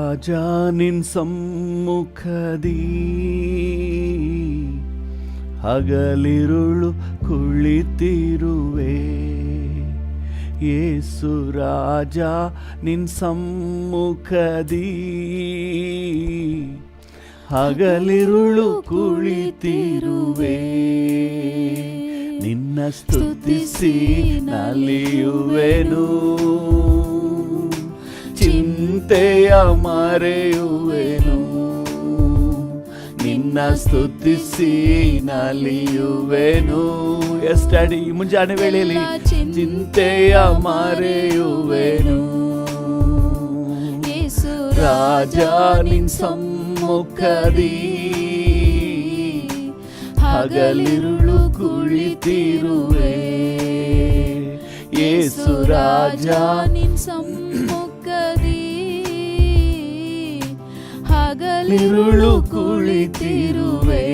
ರಾಜ ನಿನ್ ಸಮ್ಮುಖದಿ ಹಗಲಿರುಳು ಕುಳಿತಿರುವೆ. ಯೇಸು ರಾಜ ನಿನ್ ಸಮ್ಮುಖದಿ ಹಗಲಿರುಳು ಕುಳಿತಿರುವೆ. ನಿನ್ನ ಸ್ತುತಿಸಿ ನಲಿಯುವೆನು, ಚಿಂತೆಯ ಮರೆಯುವೆನು. ನಿನ್ನ ಸ್ತುತಿಸಿ ನಲಿಯುವೆನು. ಎಸ್ ಡ್ಯಾಡಿ, ಮುಂಜಾನೆ ವೇಳೆಯಲ್ಲಿ ಚಿಂತೆಯ ಮರೆಯುವೆನು. ರಾಜ ನಿನ್ ಸಮ್ಮುಖದಿ ಹಗಲಿರುಳು ಕುಳಿತಿರುವೆ. ಯೇಸು ರಾಜ ನಿನ್ ಸಮ್ಮುಖದಿ ಹಗಲಿರುಳು ಕುಳಿತಿರುವೆ.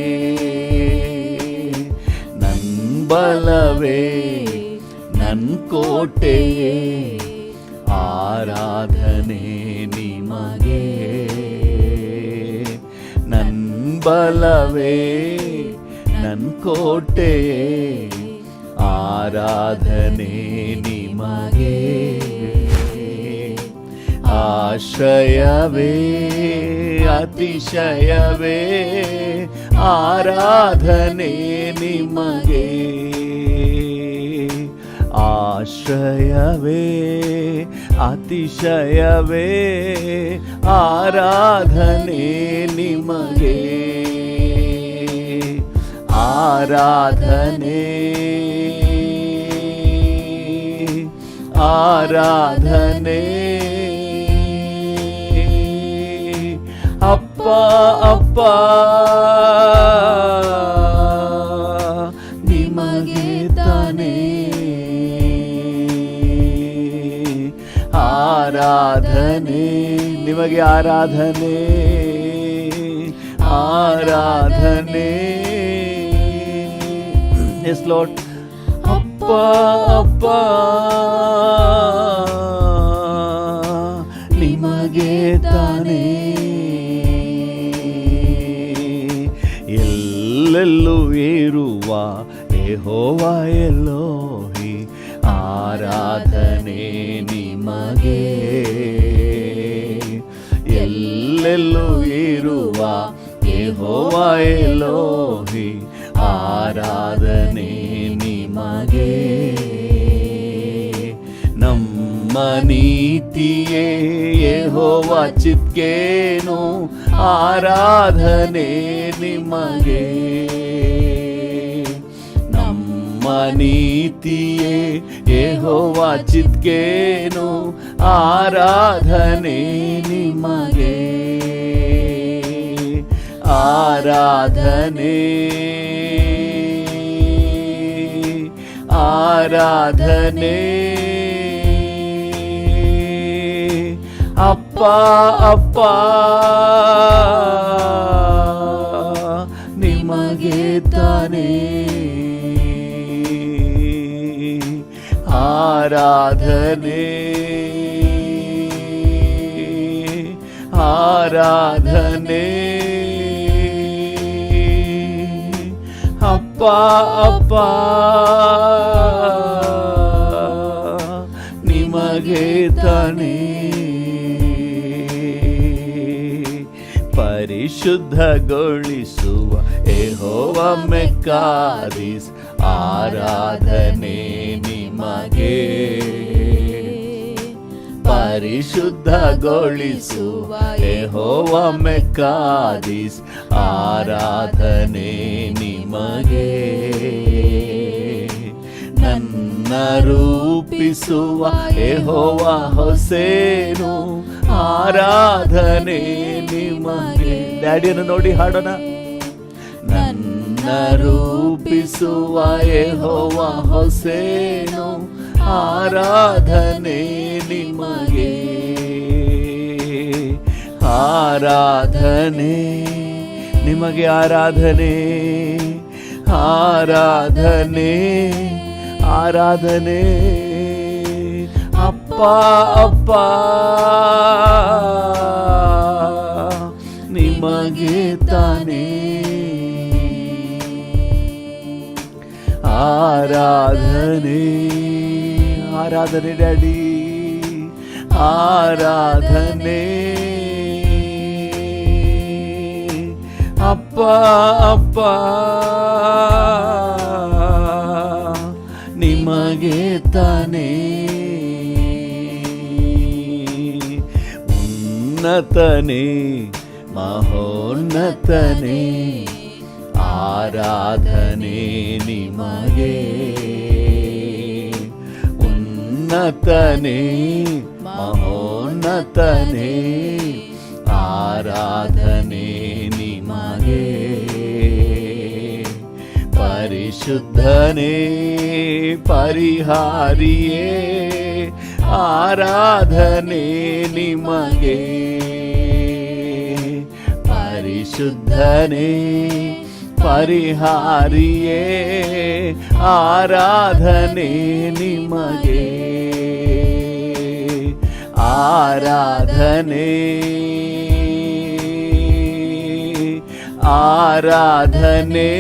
ನನ್ ಬಲವೇ ನನ್ ಕೋಟೆಯೇ ಆರಾಧನೆ ನಿಮಗೆ. ನನ್ ಬಲವೇ ನನ್ ಕೋಟೆಯೇ ಆರಾಧನೆ ನಿಮಗೆ. ಆಶ್ರಯವೇ ಅತಿಶಯವೇ ಆರಾಧನೆ ನಿಮಗೆ. ಆಶ್ರಯವೇ ಅತಿಶಯವೇ ಆರಾಧನೆ ನಿಮಗೆ. ಆರಾಧನೆ ಆರಾಧನೆ ಅಪ್ಪ ಅಪ್ಪ ನಿಮಗೆ ತಾನೇ. ಆರಾಧನೆ ನಿಮಗೆ, ಆರಾಧನೆ ಆರಾಧನೆ. S lord. ಅಪ್ಪ ಅಪ್ಪ ನಿಮಗೆ ತಾನೇ. ಎಲ್ಲೆಲ್ಲೂ ಇರುವ ಯೆಹೋವ ಎಲೋಹಿ ಆರಾಧನೆ ನಿಮಗೆ. ಎಲ್ಲೆಲ್ಲೂ ಇರುವ ಯೆಹೋವ ಎಲೋಹಿ ಆರಾಧನೆ ನಿಮಗೆ. ನಮ್ಮ ನೀತಿಯೇ ಯೆಹೋವ ಚಿತ್ಕೇನು ಆರಾಧನೆ ನಿಮಗೆ. ನಮ್ಮ ನೀತಿಯೇ ಯೆಹೋವ ಚಿತ್ಕೇನು ಆರಾಧನೆ ನಿಮಗೆ. ಆರಾಧನೆ ಆರಾಧನೆ ಅಪ್ಪ ಅಪ್ಪ ನಿಮಗೆ ತಾನೇ. ಆರಾಧನೆ ಆರಾಧನೆ ಅಪ್ಪ ಅಪ್ಪ ನಿಮಗೆ ತಾನೇ. ಪರಿಶುದ್ಧಗೊಳಿಸುವ ಯೆಹೋವ ಮೆಕ್ಕಾದಿಸ್ ಆರಾಧನೆ ನಿಮಗೆ. ಪರಿಶುದ್ಧಗೊಳಿಸುವ ಯೆಹೋವ ಮೆಕ್ಕಾದಿಸ್ ಆರಾಧನೆ ನಿಮಗೆ. ನನ್ನ ರೂಪಿಸುವ ಯೆಹೋವ ಹೊಸೇನು ಆರಾಧನೆ ನಿಮಗೆ. ಡ್ಯಾಡಿಯನ್ನು ನೋಡಿ ಹಾಡೋಣ. ನನ್ನ ರೂಪಿಸುವ ಯೆಹೋವ ಹೊಸೇನು ಆರಾಧನೆ ನಿಮಗೆ. ಆರಾಧನೆ ನಿಮಗೆ, ಆರಾಧನೆ ಆರಾಧನೆ ಆರಾಧನೆ ಅಪ್ಪ ಅಪ್ಪ ಅಪ್ಪ ನಿಮಗೆ ತಾನೇ ಆರಾಧನೆ ಆರಾಧನೆ ಡ್ಯಾಡಿ ಆರಾಧನೆ ಅಪ್ಪ ಅಪ್ಪ ನಿಮಗೆ ತಾನೇ ಉನ್ನತನೇ ಮಹೋನ್ನತನೇ ಆರಾಧನೆ ನಿಮಗೆ ಉನ್ನತನೇ ಮಹೋನ್ನತನೇ ಆರಾಧನೆ ನಿಮಗೆ ಪರಿಶುದ್ಧನೇ ಪರಿಹಾರಿಯೇ ಆರಾಧನೆ ನಿಮಗೆ ಪರಿಶುದ್ಧನೇ ಪರಿಹಾರಿಯೇ ಆರಾಧನೆ ನಿಮಗೆ ಆರಾಧನೆ ಆರಾಧನೆ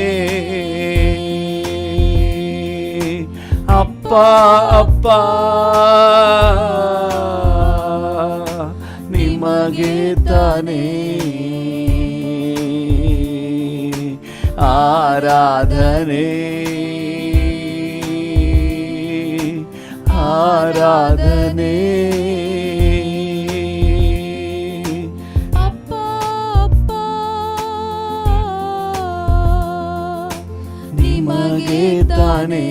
ಅಪ್ಪ ಅಪ್ಪ ನಿಮಗೆ ತಾನೇ ಆರಾಧನೆ ಆರಾಧನೆ ಅಪ್ಪ ಅಪ್ಪ ನಿಮಗೆ ತಾನೇ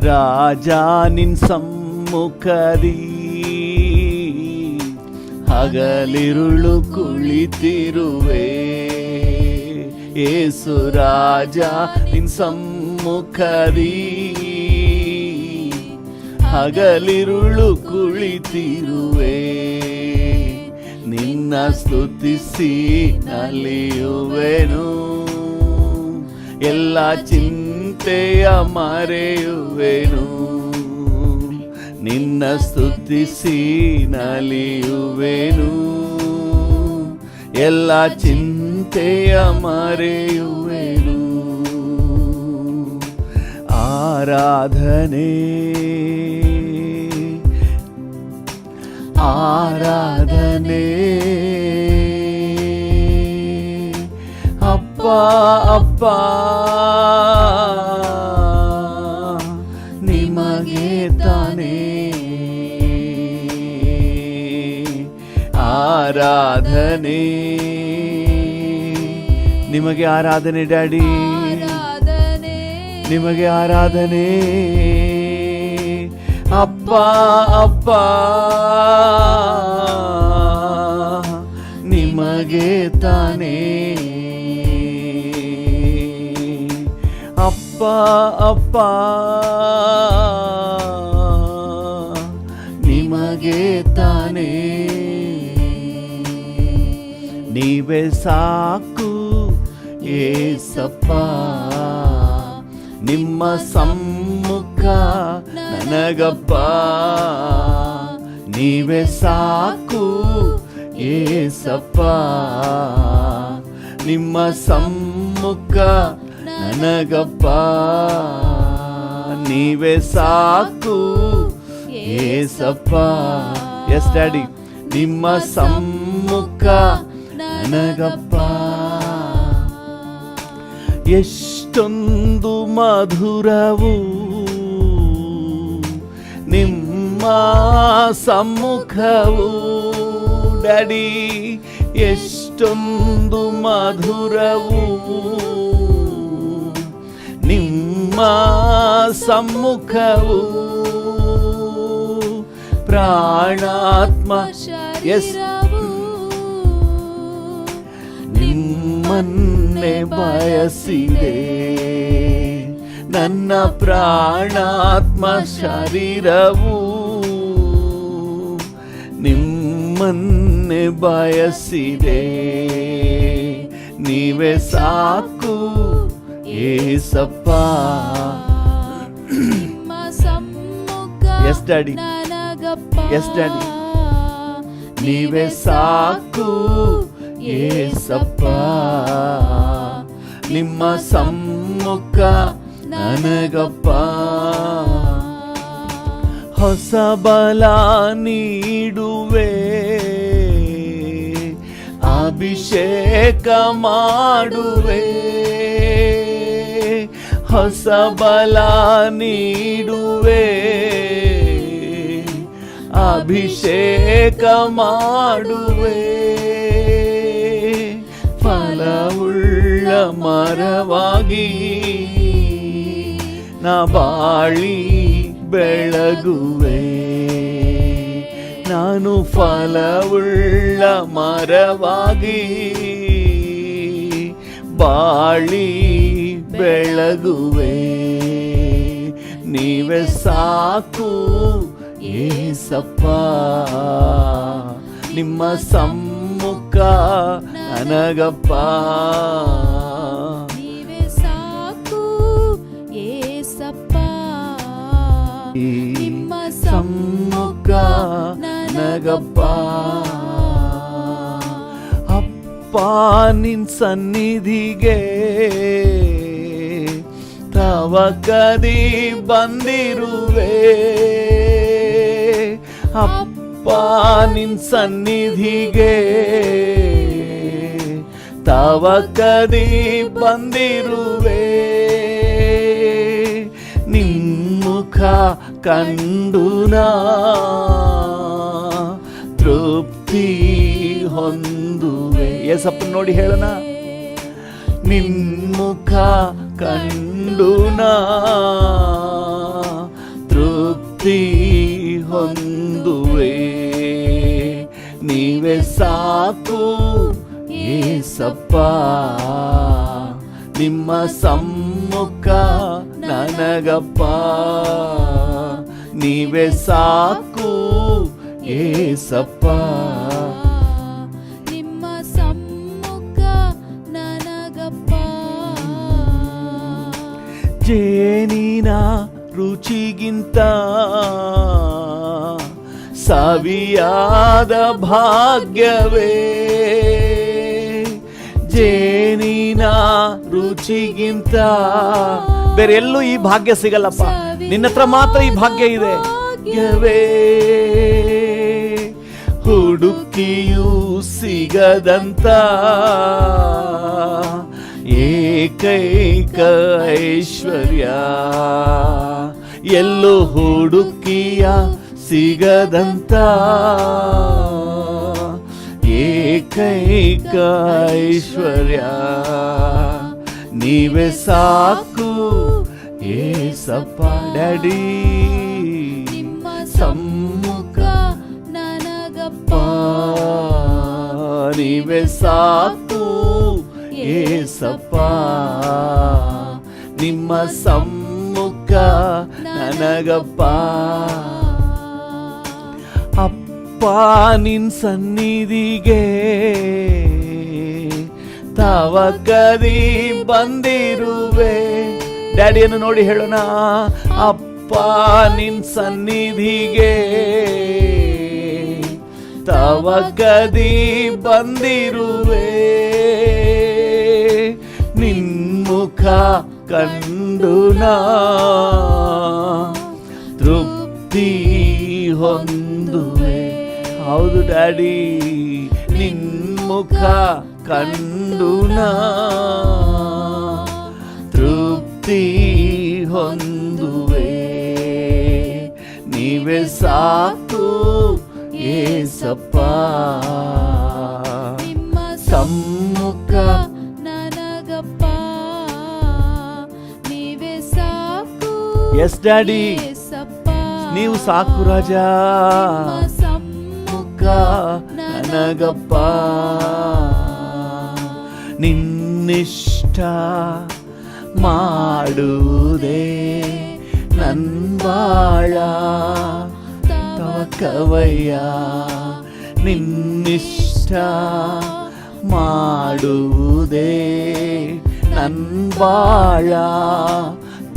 ರಾಜ ನಿನ್ ಸಮ್ಮುಖದಿ ಹಗಲಿರುಳು ಕುಳಿತಿರುವೆ ಏಸು ರಾಜ ನಿನ್ ಸಮ್ಮುಖದಿ ಹಗಲಿರುಳು ಕುಳಿತಿರುವೆ ನಿನ್ನ ಸ್ತುತಿಸಿ ನಲಿಯುವೆನು ಎಲ್ಲ ಚಿಂತೆಯ ಮರೆಯುವೆನು ನಿನ್ನ ಸ್ತುತಿಸಿ ನಲಿಯುವೆನು ಎಲ್ಲ ಚಿಂತೆಯ ಮರೆಯುವೆನು ಆರಾಧನೆ ಆರಾಧನೆ ಅಪ್ಪ ಅಪ್ಪ ನಿಮಗೆ ತಾನೇ ಆರಾಧನೆ ನಿಮಗೆ ಆರಾಧನೆ ಡ್ಯಾಡಿ ಆರಾಧನೆ ನಿಮಗೆ ಆರಾಧನೆ ಅಪ್ಪ ಅಪ್ಪ ನಿಮಗೆ ತಾನೇ ಅಪ್ಪ ಅಪ್ಪ ನಿಮಗೆ ತಾನೇ ನೀವೇ ಸಾಕು ಏಸಪ್ಪ ನಿಮ್ಮ ಸಮ್ಮುಖ ನನಗಪ್ಪ ನೀವೇ ಸಾಕು ಏಸಪ್ಪ ನಿಮ್ಮ ಸಮ್ಮುಖ ನನಗಪ್ಪ ನೀವೇ ಸಾಕು ಏಸಪ್ಪ ಎಸ್ ಡ್ಯಾಡಿ ನಿಮ್ಮ ಸಮ್ಮುಖ ನನಗಪ್ಪ ಎಷ್ಟೊಂದು ಮಧುರವು ನಿಮ್ಮ ಸಮ್ಮುಖವು ಡ್ಯಾಡಿ ಎಷ್ಟೊಂದು ಮಧುರವು ನಿಮ್ಮ ಸಮ್ಮುಖವು ಪ್ರಾಣಾತ್ಮ ಎಸ್ ನಿಮ್ಮನ್ನೇ ಬಯಸಿದೆ ನನ್ನ ಪ್ರಾಣಾತ್ಮ ಶರೀರವು ನಿಮ್ಮನ್ನೇ ಬಯಸಿದೆ ನೀವೇ ಸಾಕು ಏಸಪ್ಪ ನಿಮ್ಮ ಎಸ್ ಡ್ಯಾಡಿ, ನನಗಪ್ಪ ಎಸ್ ಡ್ಯಾಡಿ. ನೀವೇ ಸಾಕು ಏಸಪ್ಪ, ನಿಮ್ಮ ಸಮ್ಮುಖ ನನಗಪ್ಪ. ಹೊಸ ಬಲ ನೀಡುವೆ, ಅಭಿಷೇಕ ಮಾಡುವೆ. ಹೊಸ ಬಲ ನೀಡುವೆ, ಅಭಿಷೇಕ ಮಾಡುವೆ. ಫಲವುಳ್ಳ ಮರವಾಗಿ ನಾ ಬಾಳಿ ಬೆಳಗುವೆ. ನಾನು ಫಲವುಳ್ಳ ಮರವಾಗಿ ಬಾಳಿ ಬೆಳಗುವೆ. ನೀವೇ ಸಾಕು ಏಸಪ್ಪ, ನಿಮ್ಮ ಸಮ್ಮುಖ ನನಗಪ್ಪ. ನೀವೇ ಸಾಕು ಏಸಪ್ಪ, ನಿಮ್ಮ ಸಮ್ಮುಖ ನನಗಪ್ಪ. ಅಪ್ಪ ನಿನ್ ಸನ್ನಿಧಿಗೆ ತವಕದಿ ಬಂದಿರುವೆ. ಅಪ್ಪ ನಿನ್ ಸನ್ನಿಧಿಗೆ ತವಕದಿ ಬಂದಿರುವೆ. ನಿಮ್ಮುಖ ಕಂಡು ನಾ ತೃಪ್ತಿ ಹೊಂದುವೆ. ಏಸಪ್ಪ ನೋಡಿ ಹೇಳೋಣ, ನಿಮ್ಮುಖ ಕಂಡು ನಾ ತೃಪ್ತಿ ಹೊಂದುವೆ. ನೀವೇ ಸಾಕು ಏಸಪ್ಪ, ನಿಮ್ಮ ಸಮ್ಮುಖ ನನಗಪ್ಪ. ನೀವೇ ಸಾಕು ಏಸಪ್ಪ, ನಿಮ್ಮ ಸಮ್ಮುಖ ನನಗಪ್ಪ. ಜೇನಿನ ರುಚಿಗಿಂತ ಸವಿಯಾದ ಭಾಗ್ಯವೇ. ಜೇನಿನ ರುಚಿಗಿಂತ ಬೇರೆ ಎಲ್ಲೂ ಈ ಭಾಗ್ಯ ಸಿಗಲ್ಲಪ್ಪ, ನಿನ್ನ ಹತ್ರ ಮಾತ್ರ ಈ ಭಾಗ್ಯ ಇದೆ. ಭಾಗ್ಯವೇ ಹುಡುಕಿಯೂ ಸಿಗದಂತ ಏಕೈಕ ಐಶ್ವರ್ಯ. ಎಲ್ಲೂ ಹುಡುಕಿಯ ಸಿಗದಂತ ಏಕೈಕ ಐಶ್ವರ್ಯ. ನೀವೇ ಸಾಕು ಏಸಪ್ಪ ಡ್ಯಾಡಿ, ನಿಮ್ಮ ಸಮ್ಮುಖ ನನಗಪ್ಪ. ನೀವೇ ಸಾಕು ಏಸಪ್ಪ, ನಿಮ್ಮ ಸಮ್ಮುಖ ನನಗಪ್ಪ. ಅಪ್ಪ ನಿನ್ ಸನ್ನಿಧಿಗೆ ತವಕದಿ ಬಂದಿರುವೆ. ಡ್ಯಾಡಿಯನ್ನು ನೋಡಿ ಹೇಳೋಣ, ಅಪ್ಪ ನಿನ್ ಸನ್ನಿಧಿಗೆ ತವಕದಿ ಬಂದಿರುವೆ. ನಿನ್ಮುಖ ಕಂಡು ನಾ ತೃಪ್ತಿ ಹೊಂದುವೆ. ಹೌದು ಡ್ಯಾಡಿ, ನಿನ್ಮುಖ ಕಂಡು ನಾ ತೃಪ್ತಿ ಹೊಂದುವೆ. ನೀವೇ ಸಾಕು ಏಸಪ್ಪ, ನಿಮ್ಮ ಸಮ್ಮುಖ ನನಗಪ್ಪ. ನೀವೇ ಸಾಕು ಎಸ್ ಡ್ಯಾಡಿ, ಏಸಪ್ಪ, ನೀವು ಸಾಕು ರಾಜ. ನಿಮ್ಮ ಸಮ್ಮುಖ ನನಗಪ್ಪ, ನಿನ್ನಿಷ್ಟ ಮಾಡುವುದೇ ನನ್ಬಾಳ ತವಕವಯ್ಯ. ನಿನ್ನಿಷ್ಟ ಮಾಡುವುದೇ ನನ್ಬಾಳ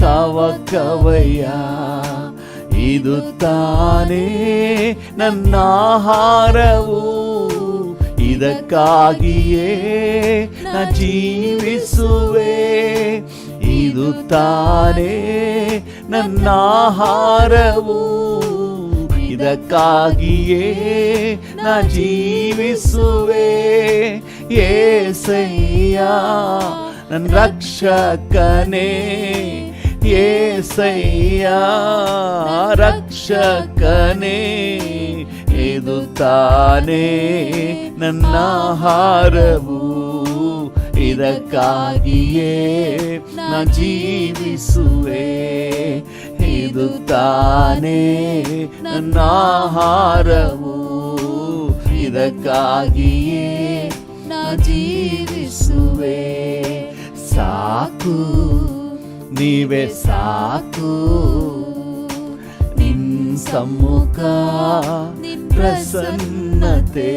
ತವಕವಯ್ಯ. ಇದು ತಾನೇ ನನ್ನ ಆಹಾರವು, ಇದಕ್ಕಾಗಿಯೇ ನಾ ಜೀವಿಸುವೆ. ಇದು ತಾನೇ ನನ್ನ ಆಹಾರವು, ಇದಕ್ಕಾಗಿಯೇ ನಾ ಜೀವಿಸುವೆ. యేసయ్య ನನ್ನ ರಕ್ಷಕನೇ, యేసయ్య ರಕ್ಷಕನೇ. ಇದು ತಾನೇ ನನ್ನ ಆಹಾರವು, ಇದಕ್ಕಾಗಿಯೇ ನಾ ಜೀವಿಸುವೆ. ಇದು ತಾನೇ ನನ್ನ ಆಹಾರವು, ಇದಕ್ಕಾಗಿಯೇ ನಾ ಜೀವಿಸುವೆ. ಸಾಕು ನೀವೇ ಸಾಕು, ನಿನ್ ಸಮ್ಮುಖ ನಿನ್ ಪ್ರಸನ್ನತೆ,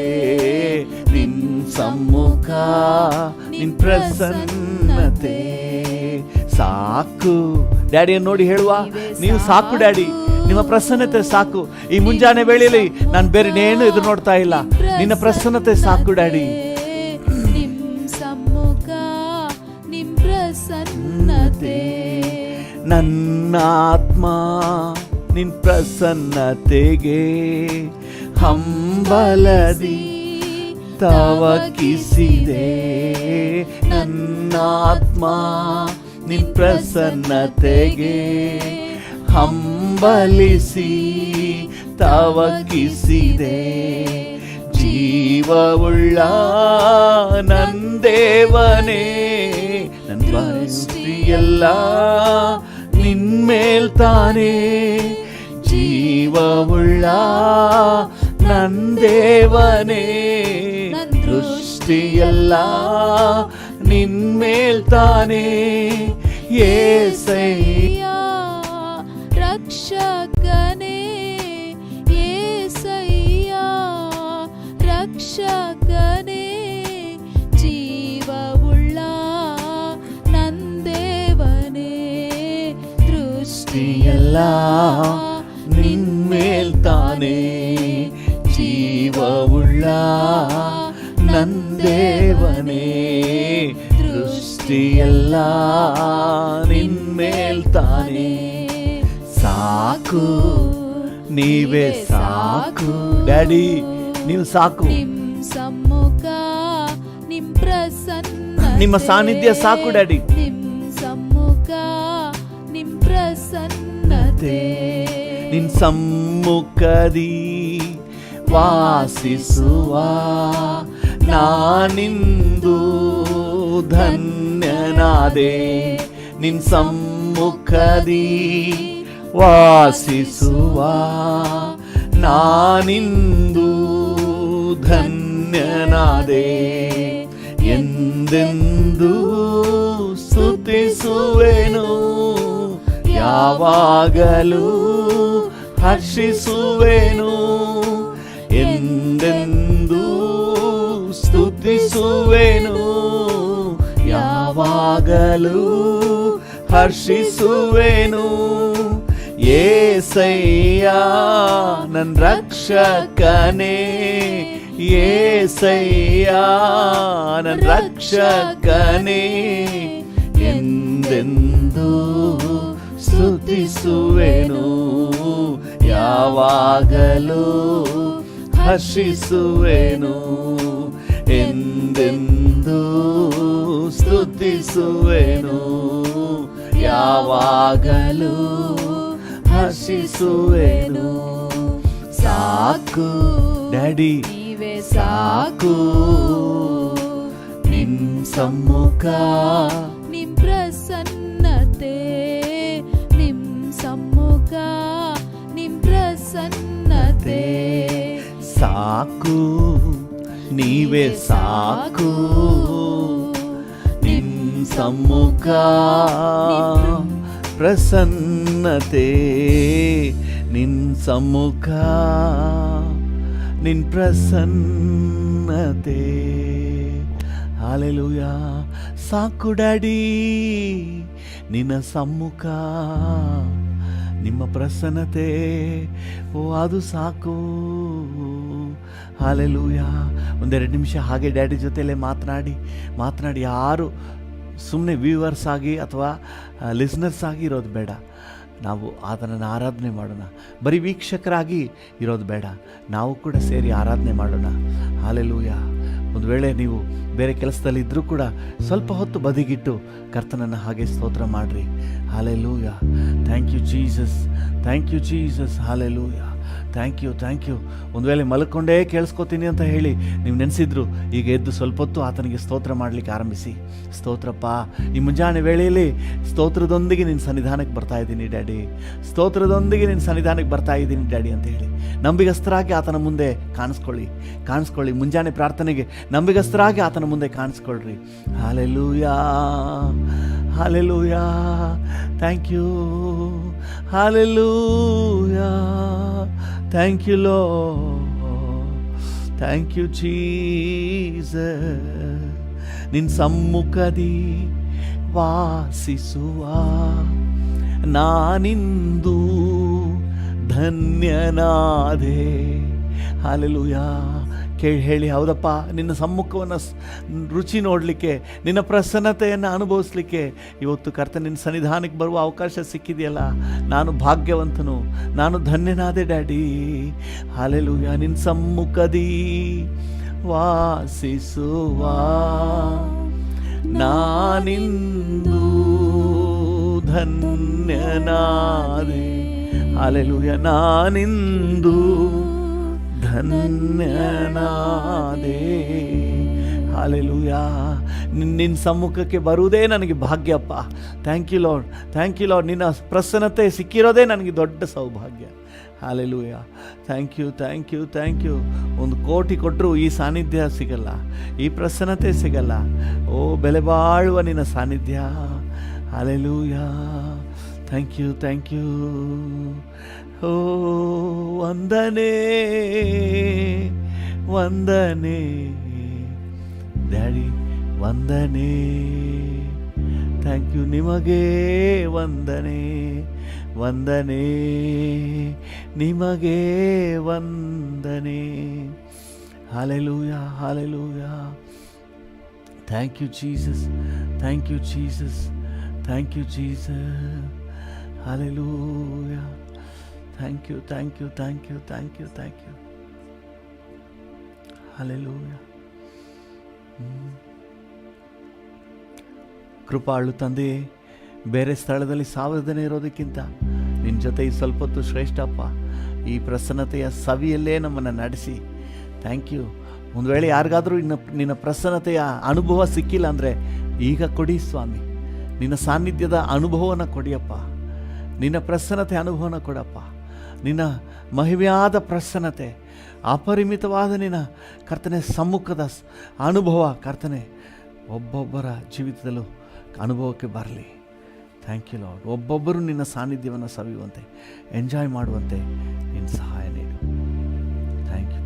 ನಿನ್ ಸಮ್ಮುಖ ನಿನ್ ಪ್ರಸನ್ನತೆ. ಸಾಕು ಡ್ಯಾಡಿಯನ್ನು ನೋಡಿ ಹೇಳುವ, ನೀವು ಸಾಕು ಡ್ಯಾಡಿ, ನಿಮ್ಮ ಪ್ರಸನ್ನತೆ ಸಾಕು. ಈ ಮುಂಜಾನೆ ವೇಳೆಯಲ್ಲಿ ನಾನು ಬೇರೆ ನೇನು ಎದುರು ನೋಡ್ತಾ ಇಲ್ಲ, ನಿನ್ನ ಪ್ರಸನ್ನತೆ ಸಾಕು ಡ್ಯಾಡಿ. ನಿಮ್ ಸಮ್ಮುಖ ನಿಮ್ ಪ್ರಸನ್ನತೆ, ನನ್ನ ಆತ್ಮ ನಿನ್ ಪ್ರಸನ್ನತೆಗೆ ಹಂಬಲದಿ ತವಕಿಸಿದೆ. ನನ್ನ ಆತ್ಮ ನಿನ್ ಪ್ರಸನ್ನತೆಗೆ ಹಂಬಲಿಸಿ ತವಕಿಸಿದೆ. ಜೀವವುಳ್ಳ ನನ್ನ ದೇವನೇ, ನನ್ನ ದೃಷ್ಟಿಯೆಲ್ಲ ನಿನ್ಮೇಲ್ ತಾನೇ. ಜೀವವುಳ್ಳ ನನ್ನ ದೇವನೇ, ದೃಷ್ಟಿಯೆಲ್ಲ ನಿನ್ಮೇಲ್ ತಾನೇ. యేసయ్య ರಕ್ಷಕನೇ, యేసయ్య ರಕ್ಷಕನೇ. ಜೀವವುಳ್ಳ ನಂದೇವನೇ, ದೃಷ್ಟಿಯೆಲ್ಲ ನಿನ್ಮೇಲ್ ತಾನೇ. ಜೀವವುಳ್ಳ ನಂದೇವನೇ, ದೃಷ್ಟಿಯೆಲ್ಲ ನಿನ್ಮೇಲ್ ತಾನೇ. ಸಾಕು ನೀವೇ ಸಾಕು ಡ್ಯಾಡಿ, ನೀವು ಸಾಕು. ನಿಮ್ ಸಮ್ಮುಖ ನಿಮ್ ಪ್ರಸನ್ನತೆ, ನಿಮ್ಮ ಸಾನ್ನಿಧ್ಯ ಸಾಕು ಡ್ಯಾಡಿ. ನಿಮ್ ಸಮ್ಮುಖ ನಿಮ್ ಪ್ರಸನ್ನತೆ. ನಿನ್ ಸಮ್ಮುಖದಿ ವಾಸಿಸುವ ನಾನಿಂದು ಧನ್ಯನಾದೆ. ನಿನ್ ಸಮ್ಮುಖದಿ ವಾಸಿಸುವ ನಾನಿಂದು ಧನ್ಯನಾದೆ. ಎಂದೆಂದೂ ಸ್ತುತಿಸುವೆನು, ಯಾವಾಗಲೂ ಹರ್ಷಿಸುವೆನು. ಎಂದೆಂದೂ ಸ್ತುತಿಸುವೆನು, ಯಾವಾಗಲೂ ಹರ್ಷಿಸುವೆನು. యేసయ్య ನನ್ನ ರಕ್ಷಕನೇ, యేసయ్య ನನ್ನ ರಕ್ಷಕನೇ. ಎಂದೆಂದೂ ಸ್ತುತಿಸುವೆನು, ಯಾವಾಗಲೂ ಹರ್ಷಿಸುವೆನು. ಎಂದೆಂದೂ ಸ್ತುತಿಸುವೆನು, ಯಾವಾಗಲೂ ಹರ್ಷಿಸುವೆನು. ಸಾಕು ಡ್ಯಾಡಿ, ನೀವೇ ಸಾಕು ನಿನ್ ಸಮ್ಮುಖ ನಿಮ್ ಪ್ರಸನ್ನತೆ, ನಿಮ್ ಸಮ್ಮುಖ ನಿಮ್ ಪ್ರಸನ್ನತೆ. ಸಾಕು ನೀವೇ ಸಾಕು, ನಿನ್ ಸಮ್ಮುಖ ಪ್ರಸನ್ನತೆ, ನಿನ್ ಸಮ್ಮುಖ ನಿನ್ ಪ್ರಸನ್ನತೆ. ಹಾಲೆಲೂಯಾ. ಸಾಕು ಡ್ಯಾಡಿ ನಿನ್ನ ಸಮ್ಮುಖ, ನಿಮ್ಮ ಪ್ರಸನ್ನತೆ, ಓ ಅದು ಸಾಕು. ಹಾಲೆಲೂಯ. ಒಂದೆರಡು ನಿಮಿಷ ಹಾಗೆ ಡ್ಯಾಡಿ ಜೊತೆಲೇ ಮಾತನಾಡಿ ಯಾರು ಸುಮ್ಮನೆ ವ್ಯೂವರ್ಸ್ ಆಗಿ ಅಥವಾ ಲಿಸ್ನರ್ಸ್ ಆಗಿ ಇರೋದು ಬೇಡ. ನಾವು ಆತನನ್ನು ಆರಾಧನೆ ಮಾಡೋಣ. ಬರೀ ವೀಕ್ಷಕರಾಗಿ ಇರೋದು ಬೇಡ, ನಾವು ಕೂಡ ಸೇರಿ ಆರಾಧನೆ ಮಾಡೋಣ. ಹಾಲೆಲೂಯ. ಒಂದು ವೇಳೆ ನೀವು ಬೇರೆ ಕೆಲಸದಲ್ಲಿ ಇದ್ದರೂ ಕೂಡ ಸ್ವಲ್ಪ ಹೊತ್ತು ಬದಿಗಿಟ್ಟು ಕರ್ತನನ್ನು ಹಾಗೆ ಸ್ತೋತ್ರ ಮಾಡಿರಿ. Hallelujah. Thank you Jesus, thank you Jesus. Hallelujah. Thank you. ಒಂದು ವೇಳೆ ಮಲ್ಕೊಂಡೇ ಕೇಳಿಸ್ಕೊತೀನಿ ಅಂತ ಹೇಳಿ ನೀವು ನೆನೆಸಿದ್ರು, ಈಗ ಎದ್ದು ಸ್ವಲ್ಪ ಹೊತ್ತು ಆತನಿಗೆ ಸ್ತೋತ್ರ ಮಾಡಲಿಕ್ಕೆ ಆರಂಭಿಸಿ. ಸ್ತೋತ್ರಪ್ಪ, ಈ ಮುಂಜಾನೆ ವೇಳೆಯಲ್ಲಿ ಸ್ತೋತ್ರದೊಂದಿಗೆ ನಿನ್ನ ಸನ್ನಿಧಾನಕ್ಕೆ ಬರ್ತಾ ಇದ್ದೀನಿ ಡ್ಯಾಡಿ, ಸ್ತೋತ್ರದೊಂದಿಗೆ ನಿನ್ನ ಸನ್ನಿಧಾನಕ್ಕೆ ಬರ್ತಾ ಇದ್ದೀನಿ ಡ್ಯಾಡಿ ಅಂತ ಹೇಳಿ ನಂಬಿಗಸ್ತರಾಗಿ ಆತನ ಮುಂದೆ ಕಾಣಿಸ್ಕೊಳ್ಳಿ. ಮುಂಜಾನೆ ಪ್ರಾರ್ಥನೆಗೆ ನಂಬಿಗಸ್ತರಾಗಿ ಆತನ ಮುಂದೆ ಕಾಣಿಸ್ಕೊಳ್ರಿ. Hallelujah, hallelujah. Thank you. Hallelujah. Thank you Lord, thank you Jesus. ನಿನ್ನ ಸಮ್ಮುಖದಿ ವಾಸಿಸುವ ನಾನಿಂದು ಧನ್ಯನಾದೆ. ಹಾಲೆಲೂಯಾ. ಕೇಳಿ ಹೇಳಿ, ಹೌದಪ್ಪ, ನಿನ್ನ ಸಮ್ಮುಖವನ್ನು ರುಚಿ ನೋಡಲಿಕ್ಕೆ, ನಿನ್ನ ಪ್ರಸನ್ನತೆಯನ್ನು ಅನುಭವಿಸ್ಲಿಕ್ಕೆ ಇವತ್ತು ಕರ್ತನ ನಿನ್ನ ಸನ್ನಿಧಾನಕ್ಕೆ ಬರುವ ಅವಕಾಶ ಸಿಕ್ಕಿದೆಯಲ್ಲ. ನಾನು ಭಾಗ್ಯವಂತನು, ನಾನು ಧನ್ಯನಾದೆ ಡ್ಯಾಡಿ. ಹಾಲೆಲೂಯಾ. ನಿನ್ನ ಸಮ್ಮುಖದಿ ವಾಸಿಸುವ ನಾನಿಂದು ಧನ್ಯನಾದೆ. ಹಾಲೆಲೂಯಾ. ನಾನಿಂದು ಧನ್ಯನಾದೆ. ಹಾಲೆಲೂಯಾ. ನಿನ್ನ ಸಮ್ಮುಖಕ್ಕೆ ಬರುವುದೇ ನನಗೆ ಭಾಗ್ಯಪ್ಪ. Thank you Lord, thank you Lord. ನಿನ್ನ ಪ್ರಸನ್ನತೆ ಸಿಕ್ಕಿರೋದೇ ನನಗೆ ದೊಡ್ಡ ಸೌಭಾಗ್ಯ. ಹಾಲೆಲೂಯಾ. Thank you. ಒಂದು ಕೋಟಿ ಕೊಟ್ಟರು ಈ ಸಾನ್ನಿಧ್ಯ ಸಿಗಲ್ಲ, ಈ ಪ್ರಸನ್ನತೆ ಸಿಗಲ್ಲ. ಓ, ಬೆಲೆ ಬಾಳುವ ನಿನ್ನ ಸಾನ್ನಿಧ್ಯ. ಹಾಲೆಲೂಯಾ. Thank you. ಓ, ವಂದನೆ ಡ್ಯಾಡಿ, ವಂದನೆ. Thank you. ನಿಮಗೆ ವಂದನೆ ನಿಮಗೆ ವಂದನೆ. Hallelujah. Thank you Jesus. Hallelujah. Thank you. Hallelujah. ಕೃಪಾಳು ತಂದೆ, ಬೇರೆ ಸ್ಥಳದಲ್ಲಿ ಸಾವಧಾನ ಇರೋದಕ್ಕಿಂತ ನಿನ್ನ ಜೊತೆ ಈ ಸ್ವಲ್ಪ ಹೊತ್ತು ಶ್ರೇಷ್ಠಪ್ಪ. ಈ ಪ್ರಸನ್ನತೆಯ ಸವಿಯಲ್ಲೇ ನಮ್ಮನ್ನು ನಡೆಸಿ. Thank you. ಒಂದು ವೇಳೆ ಯಾರಿಗಾದರೂ ನಿನ್ನ ಪ್ರಸನ್ನತೆಯ ಅನುಭವ ಸಿಕ್ಕಿಲ್ಲ ಅಂದರೆ ಈಗ ಕೊಡಿ ಸ್ವಾಮಿ. ನಿನ್ನ ಸಾನ್ನಿಧ್ಯದ ಅನುಭವನ ಕೊಡಿಯಪ್ಪ. ನಿನ್ನ ಪ್ರಸನ್ನತೆ ಅನುಭವನ ಕೊಡಪ್ಪ. ನಿನ್ನ ಮಹಿಮೆಯಾದ ಪ್ರಸನ್ನತೆ, ಅಪರಿಮಿತವಾದ ನಿನ್ನ ಕರ್ತನೆ ಸಮ್ಮುಖದ ಅನುಭವ ಕರ್ತನೆ ಒಬ್ಬೊಬ್ಬರ ಜೀವಿತದಲ್ಲೂ ಅನುಭವಕ್ಕೆ ಬರಲಿ. Thank you Lord. ಒಬ್ಬೊಬ್ಬರು ನಿನ್ನ ಸಾನ್ನಿಧ್ಯವನ್ನು ಸವಿಯುವಂತೆ, ಎಂಜಾಯ್ ಮಾಡುವಂತೆ ನಿನ್ನ ಸಹಾಯ ನೀಡು. Thank you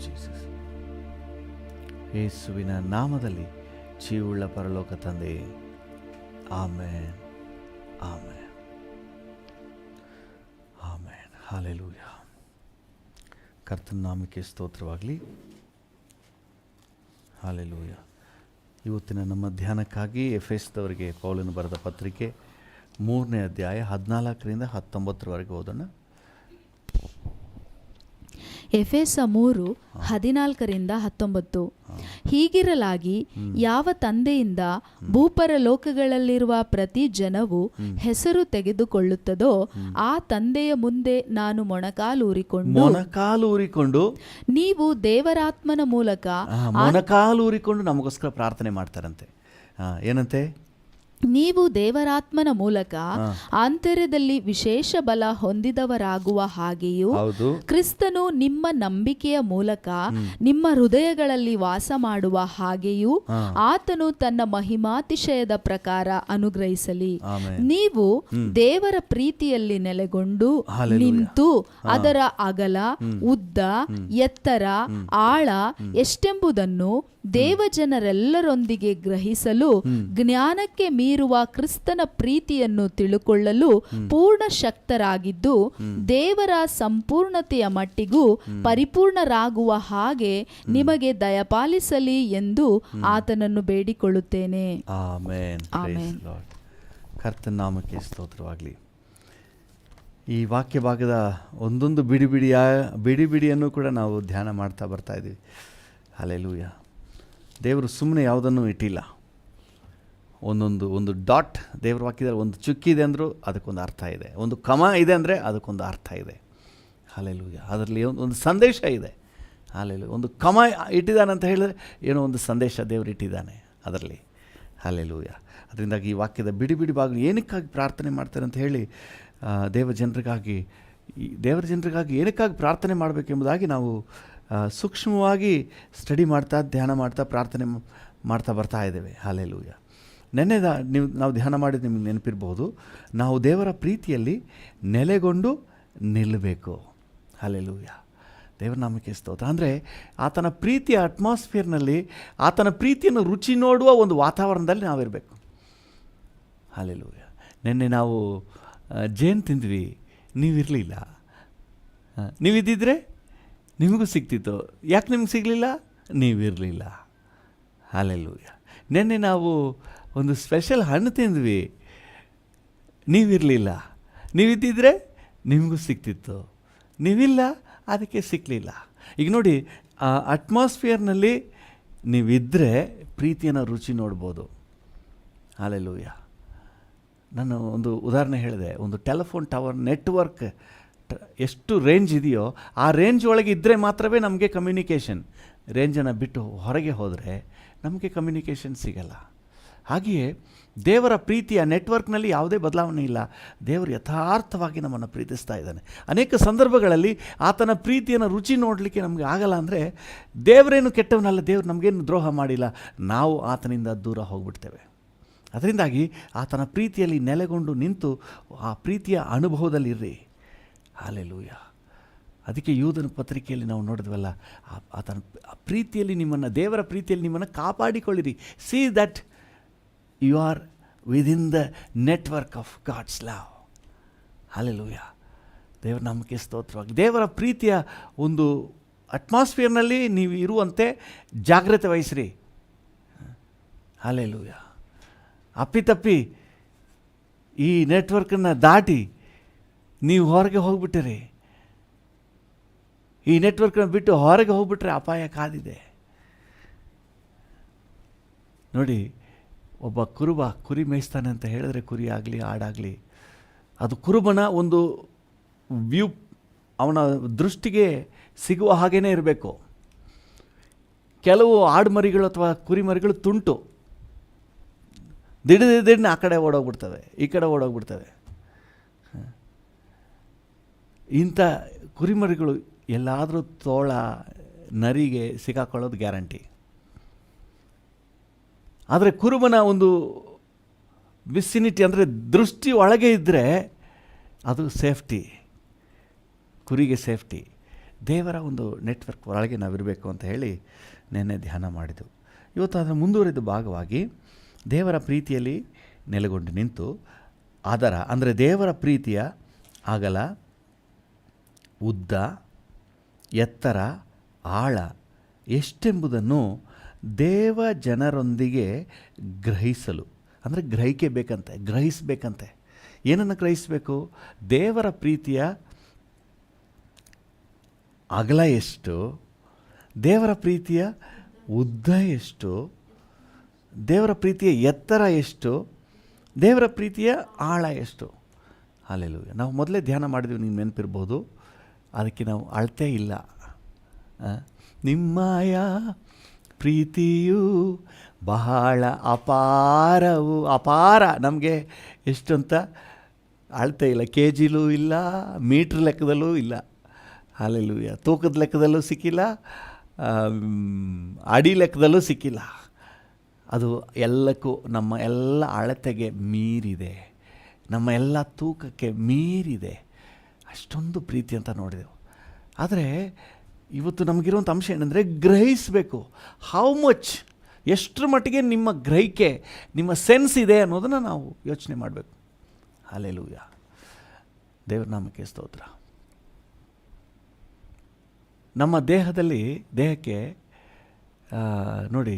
Jesus. ಯೇಸುವಿನ ನಾಮದಲ್ಲಿ ಜೀವವುಳ್ಳ ಪರಲೋಕ ತಂದೆ, ಆಮೆನ್. ಹಾಲೆಲೂಯಾ. ಕರ್ತನ ನಾಮಕ್ಕೆ ಸ್ತೋತ್ರವಾಗಲಿ. ಹಾಲೆಲೂಯಾ. ಇವತ್ತಿನ ನಮ್ಮ ಧ್ಯಾನಕ್ಕಾಗಿ ಎಫೆಸದವರಿಗೆ ಪೌಲನು ಬರೆದ ಪತ್ರಿಕೆ 3ನೇ ಅಧ್ಯಾಯ 14ರಿಂದ 19 ಓದೋಣ. ಎಫೆಸ 3:14-19. ಹೀಗಿರಲಾಗಿ ಯಾವ ತಂದೆಯಿಂದ ಭೂಪರಲೋಕಗಳಲ್ಲಿರುವ ಪ್ರತಿ ಜನವು ಹೆಸರು ತೆಗೆದುಕೊಳ್ಳುತ್ತದೋ ಆ ತಂದೆಯ ಮುಂದೆ ನಾನು ಮೊಣಕಾಲೂರಿಕೊಂಡು ನೀವು ದೇವರಾತ್ಮನ ಮೂಲಕ ಮೊಣಕಾಲೂರಿಕೊಂಡು ನಮಗೋಸ್ಕರ ಪ್ರಾರ್ಥನೆ ಮಾಡ್ತಾರಂತೆ. ಏನಂತೆ? ನೀವು ದೇವರಾತ್ಮನ ಮೂಲಕ ಆಂತರ್ಯದಲ್ಲಿ ವಿಶೇಷ ಬಲ ಹೊಂದಿದವರಾಗುವ ಹಾಗೆಯೂ ಕ್ರಿಸ್ತನು ನಿಮ್ಮ ನಂಬಿಕೆಯ ಮೂಲಕ ನಿಮ್ಮ ಹೃದಯಗಳಲ್ಲಿ ವಾಸ ಮಾಡುವ ಹಾಗೆಯೂ ಆತನು ತನ್ನ ಮಹಿಮಾತಿಶಯದ ಪ್ರಕಾರ ಅನುಗ್ರಹಿಸಲಿ. ನೀವು ದೇವರ ಪ್ರೀತಿಯಲ್ಲಿ ನೆಲೆಗೊಂಡು ನಿಂತು ಅದರ ಅಗಲ, ಉದ್ದ, ಎತ್ತರ, ಆಳ ಎಷ್ಟೆಂಬುದನ್ನು ದೇವಜನರೆಲ್ಲರೊಂದಿಗೆ ಗ್ರಹಿಸಲು ಜ್ಞಾನಕ್ಕೆ ಮೀರುವ ಕ್ರಿಸ್ತನ ಪ್ರೀತಿಯನ್ನು ತಿಳುಕೊಳ್ಳಲು ಪೂರ್ಣ ಶಕ್ತರಾಗಿದ್ದು ದೇವರ ಸಂಪೂರ್ಣತೆಯ ಮಟ್ಟಿಗೂ ಪರಿಪೂರ್ಣರಾಗುವ ಹಾಗೆ ನಿಮಗೆ ದಯಪಾಲಿಸಲಿ ಎಂದು ಆತನನ್ನು ಬೇಡಿಕೊಳ್ಳುತ್ತೇನೆ. ಆಮೆನ್. Praise Lord. ಕರ್ತನ ನಾಮಕ್ಕೆ ಸ್ತೋತ್ರವಾಗಲಿ. ಈ ವಾಕ್ಯ ಭಾಗದ ಒಂದೊಂದು ಬಿಡಿಯನ್ನು ಕೂಡ ನಾವು ಧ್ಯಾನ ಮಾಡ್ತಾ ಬರ್ತಾ ಇದ್ದೀವಿ. ಹಲ್ಲೆಲೂಯಾ. ದೇವರು ಸುಮ್ಮನೆ ಯಾವುದನ್ನು ಇಟ್ಟಿಲ್ಲ. ಒಂದು ಡಾಟ್ ದೇವ್ರ ವಾಕ್ಯದಲ್ಲಿ ಒಂದು ಚುಕ್ಕಿದೆ ಅಂದರೂ ಅದಕ್ಕೊಂದು ಅರ್ಥ ಇದೆ, ಒಂದು ಕಮ ಇದೆ ಅಂದರೆ ಅದಕ್ಕೊಂದು ಅರ್ಥ ಇದೆ. ಹಲ್ಲೆಲೂಯಾ. ಅದರಲ್ಲಿ ಒಂದು ಸಂದೇಶ ಇದೆ. ಹಲ್ಲೆಲೂಯಾ. ಒಂದು ಕಮ ಇಟ್ಟಿದ್ದಾನೆ ಅಂತ ಹೇಳಿದ್ರೆ ಏನೋ ಒಂದು ಸಂದೇಶ ದೇವರು ಇಟ್ಟಿದ್ದಾನೆ ಅದರಲ್ಲಿ. ಹಲ್ಲೆಲೂಯಾ. ಅದರಿಂದಾಗಿ ಈ ವಾಕ್ಯದ ಬಿಡಿ ಭಾಗ ಏನಕ್ಕಾಗಿ ಪ್ರಾರ್ಥನೆ ಮಾಡ್ತಾರೆ ಅಂತ ಹೇಳಿ ದೇವರ ಜನರಿಗಾಗಿ ಏನಕ್ಕಾಗಿ ಪ್ರಾರ್ಥನೆ ಮಾಡಬೇಕೆಂಬುದಾಗಿ ನಾವು ಸೂಕ್ಷ್ಮವಾಗಿ ಸ್ಟಡಿ ಮಾಡ್ತಾ ಧ್ಯಾನ ಮಾಡ್ತಾ ಪ್ರಾರ್ಥನೆ ಮಾಡ್ತಾ ಬರ್ತಾ ಇದ್ದೇವೆ. ಹಲ್ಲೆಲೂಯಾ. ನಾವು ಧ್ಯಾನ ಮಾಡಿದ ನಿಮಗೆ ನೆನಪಿರ್ಬೋದು, ನಾವು ದೇವರ ಪ್ರೀತಿಯಲ್ಲಿ ನೆಲೆಗೊಂಡು ನಿಲ್ಲಬೇಕು. ಹಲ್ಲೆಲೂಯಾ. ದೇವರ ನಾಮಕ್ಕೆ ಸ್ತೋತ್ರ. ಅಂದರೆ ಆತನ ಪ್ರೀತಿಯ ಅಟ್ಮಾಸ್ಫಿಯರ್ನಲ್ಲಿ ಆತನ ಪ್ರೀತಿಯನ್ನು ರುಚಿ ನೋಡುವ ಒಂದು ವಾತಾವರಣದಲ್ಲಿ ನಾವಿರಬೇಕು. ಹಲ್ಲೆಲೂಯಾ. ನಿನ್ನೆ ನಾವು ಜೇನು ತಿಂದ್ವಿ, ನೀವಿರಲಿಲ್ಲ. ನೀವಿದ್ದಿದ್ರೆ ನಿಮಗೂ ಸಿಗ್ತಿತ್ತು. ಯಾಕೆ ನಿಮ್ಗೆ ಸಿಗಲಿಲ್ಲ? ನೀವಿರಲಿಲ್ಲ. ಹಲ್ಲೆಲೂಯಾ. ನಿನ್ನೆ ನಾವು ಒಂದು ಸ್ಪೆಷಲ್ ಹಣ್ಣು ತಿಂದ್ವಿ, ನೀವಿರಲಿಲ್ಲ. ನೀವಿದ್ದಿದ್ರೆ ನಿಮಗೂ ಸಿಗ್ತಿತ್ತು. ನೀವಿಲ್ಲ, ಅದಕ್ಕೆ ಸಿಕ್ಕಲಿಲ್ಲ. ಈಗ ನೋಡಿ, ಆ ಅಟ್ಮಾಸ್ಫಿಯರ್ನಲ್ಲಿ ನೀವಿದ್ದರೆ ಪ್ರೀತಿಯನ್ನು ರುಚಿ ನೋಡ್ಬೋದು. ಹಲ್ಲೆಲೂಯಾ. ನಾನು ಒಂದು ಉದಾಹರಣೆ ಹೇಳಿದೆ. ಒಂದು ಟೆಲಿಫೋನ್ ಟವರ್ ನೆಟ್ವರ್ಕ್ ಎಷ್ಟು ರೇಂಜ್ ಇದೆಯೋ ಆ ರೇಂಜ್ ಒಳಗೆ ಇದ್ದರೆ ಮಾತ್ರವೇ ನಮಗೆ ಕಮ್ಯುನಿಕೇಷನ್. ರೇಂಜನ್ನು ಬಿಟ್ಟು ಹೊರಗೆ ಹೋದರೆ ನಮಗೆ ಕಮ್ಯುನಿಕೇಷನ್ ಸಿಗಲ್ಲ. ಹಾಗೆಯೇ ದೇವರ ಪ್ರೀತಿಯ ನೆಟ್ವರ್ಕ್ನಲ್ಲಿ ಯಾವುದೇ ಬದಲಾವಣೆ ಇಲ್ಲ. ದೇವರು ಯಥಾರ್ಥವಾಗಿ ನಮ್ಮನ್ನು ಪ್ರೀತಿಸ್ತಾ ಇದ್ದಾನೆ. ಅನೇಕ ಸಂದರ್ಭಗಳಲ್ಲಿ ಆತನ ಪ್ರೀತಿಯನ್ನು ರುಚಿ ನೋಡಲಿಕ್ಕೆ ನಮಗೆ ಆಗಲ್ಲ. ಅಂದರೆ ದೇವರೇನು ಕೆಟ್ಟವನಲ್ಲ, ದೇವರು ನಮಗೇನು ದ್ರೋಹ ಮಾಡಿಲ್ಲ, ನಾವು ಆತನಿಂದ ದೂರ ಹೋಗ್ಬಿಡ್ತೇವೆ. ಅದರಿಂದಾಗಿ ಆತನ ಪ್ರೀತಿಯಲ್ಲಿ ನೆಲೆಗೊಂಡು ನಿಂತು ಆ ಪ್ರೀತಿಯ ಅನುಭವದಲ್ಲಿರ್ರಿ. ಹಲ್ಲೆಲೂಯಾ. ಅದಕ್ಕೆ ಯೂದನ ಪತ್ರಿಕೆಯಲ್ಲಿ ನಾವು ನೋಡಿದ್ವಲ್ಲ, ಆತನ ಪ್ರೀತಿಯಲ್ಲಿ ನಿಮ್ಮನ್ನು, ದೇವರ ಪ್ರೀತಿಯಲ್ಲಿ ನಿಮ್ಮನ್ನು ಕಾಪಾಡಿಕೊಳ್ಳಿರಿ. See that you are within the network of God's love. Hallelujah. ದೇವರ ನಾಮಕ್ಕೆ ಸ್ತೋತ್ರವಾಗಿ. ದೇವರ ಪ್ರೀತಿಯ ಒಂದು ಅಟ್ಮಾಸ್ಫಿಯರ್ನಲ್ಲಿ ನೀವು ಇರುವಂತೆ ಜಾಗ್ರತೆ ವಹಿಸ್ರಿ. ಹಲ್ಲೆಲೂಯಾ. ಅಪ್ಪಿತಪ್ಪಿ ಈ ನೆಟ್ವರ್ಕನ್ನು ದಾಟಿ ನೀವು ಹೊರಗೆ ಹೋಗ್ಬಿಟ್ಟಿರಿ. ಈ ನೆಟ್ವರ್ಕನ್ನು ಬಿಟ್ಟು ಹೊರಗೆ ಹೋಗ್ಬಿಟ್ರೆ ಅಪಾಯ ಕಾದಿದೆ. ನೋಡಿ, ಒಬ್ಬ ಕುರಿ ಮೇಯಿಸ್ತಾನೆ ಅಂತ ಹೇಳಿದ್ರೆ, ಕುರಿ ಆಗಲಿ ಆಡಾಗಲಿ, ಅದು ಕುರುಬನ ಒಂದು ವ್ಯೂ ಅವನ ದೃಷ್ಟಿಗೆ ಸಿಗುವ ಹಾಗೇ ಇರಬೇಕು. ಕೆಲವು ಆಡುಮರಿಗಳು ಅಥವಾ ಕುರಿಮರಿಗಳು ತುಂಟು, ದಿಢ ಆ ಕಡೆ ಓಡೋಗ್ಬಿಡ್ತವೆ, ಈ ಕಡೆ ಓಡೋಗ್ಬಿಡ್ತವೆ. ಇಂಥ ಕುರಿಮರಿಗಳು ಎಲ್ಲಾದರೂ ತೋಳ ನರಿಗೆ ಸಿಕ್ಕಾಕೊಳ್ಳೋದು ಗ್ಯಾರಂಟಿ. ಆದರೆ ಕುರುಬನ ಒಂದು ವಿಸಿನಿಟಿ ಅಂದರೆ ದೃಷ್ಟಿ ಒಳಗೆ ಇದ್ದರೆ ಅದು ಸೇಫ್ಟಿ, ಕುರಿಗೆ ಸೇಫ್ಟಿ. ದೇವರ ಒಂದು ನೆಟ್ವರ್ಕ್ ಒಳಗೆ ನಾವಿರಬೇಕು ಅಂತ ಹೇಳಿ ನೆನ್ನೆ ಧ್ಯಾನ ಮಾಡಿದೆವು. ಇವತ್ತು ಅದರ ಮುಂದುವರಿದ ಭಾಗವಾಗಿ ದೇವರ ಪ್ರೀತಿಯಲ್ಲಿ ನೆಲೆಗೊಂಡು ನಿಂತು ಅದರ ಅಂದರೆ ದೇವರ ಪ್ರೀತಿಯ ಅಗಲ, ಉದ್ದ, ಎತ್ತರ, ಆಳ ಎಷ್ಟೆಂಬುದನ್ನು ದೇವ ಜನರೊಂದಿಗೆ ಗ್ರಹಿಸಲು, ಅಂದರೆ ಗ್ರಹಿಕೆ ಬೇಕಂತೆ, ಗ್ರಹಿಸಬೇಕಂತೆ. ಏನನ್ನು ಗ್ರಹಿಸಬೇಕು? ದೇವರ ಪ್ರೀತಿಯ ಅಗಲ ಎಷ್ಟು, ದೇವರ ಪ್ರೀತಿಯ ಉದ್ದ ಎಷ್ಟು, ದೇವರ ಪ್ರೀತಿಯ ಎತ್ತರ ಎಷ್ಟು, ದೇವರ ಪ್ರೀತಿಯ ಆಳ ಎಷ್ಟು. ಹಲ್ಲೆಲೂಯಾ. ನಾವು ಮೊದಲೇ ಧ್ಯಾನ ಮಾಡಿದ್ವಿ, ನಿಮ್ಗೆ ನೆನಪಿರ್ಬೋದು. ಅದಕ್ಕೆ ನಾವು ಅಳತೆ ಇಲ್ಲ. ನಿಮ್ಮಯ ಪ್ರೀತಿಯು ಬಹಳ ಅಪಾರವು. ಅಪಾರ ನಮಗೆ ಎಷ್ಟು ಅಂತ ಅಳತೆ ಇಲ್ಲ. ಕೆ ಜಿಲೂ ಇಲ್ಲ, ಮೀಟ್ರ್ ಲೆಕ್ಕದಲ್ಲೂ ಇಲ್ಲ. ಹಲ್ಲೆಲೂಯಾ. ತೂಕದ ಲೆಕ್ಕದಲ್ಲೂ ಸಿಕ್ಕಿಲ್ಲ, ಅಡಿ ಲೆಕ್ಕದಲ್ಲೂ ಸಿಕ್ಕಿಲ್ಲ. ಅದು ಎಲ್ಲಕ್ಕೂ ನಮ್ಮ ಎಲ್ಲ ಅಳತೆಗೆ ಮೀರಿದೆ, ನಮ್ಮ ಎಲ್ಲ ತೂಕಕ್ಕೆ ಮೀರಿದೆ. ಅಷ್ಟೊಂದು ಪ್ರೀತಿ ಅಂತ ನೋಡಿದೆವು. ಆದರೆ ಇವತ್ತು ನಮಗಿರುವಂಥ ಅಂಶ ಏನಂದರೆ ಗ್ರಹಿಸಬೇಕು. ಹೌ ಮಚ್, ಎಷ್ಟರ ಮಟ್ಟಿಗೆ ನಿಮ್ಮ ಗ್ರಹಿಕೆ, ನಿಮ್ಮ ಸೆನ್ಸ್ ಇದೆ ಅನ್ನೋದನ್ನು ನಾವು ಯೋಚನೆ ಮಾಡಬೇಕು. ಹಲ್ಲೆಲೂಯ, ದೇವರ ನಾಮಕ್ಕೆ ಸ್ತೋತ್ರ. ನಮ್ಮ ದೇಹಕ್ಕೆ ನೋಡಿ,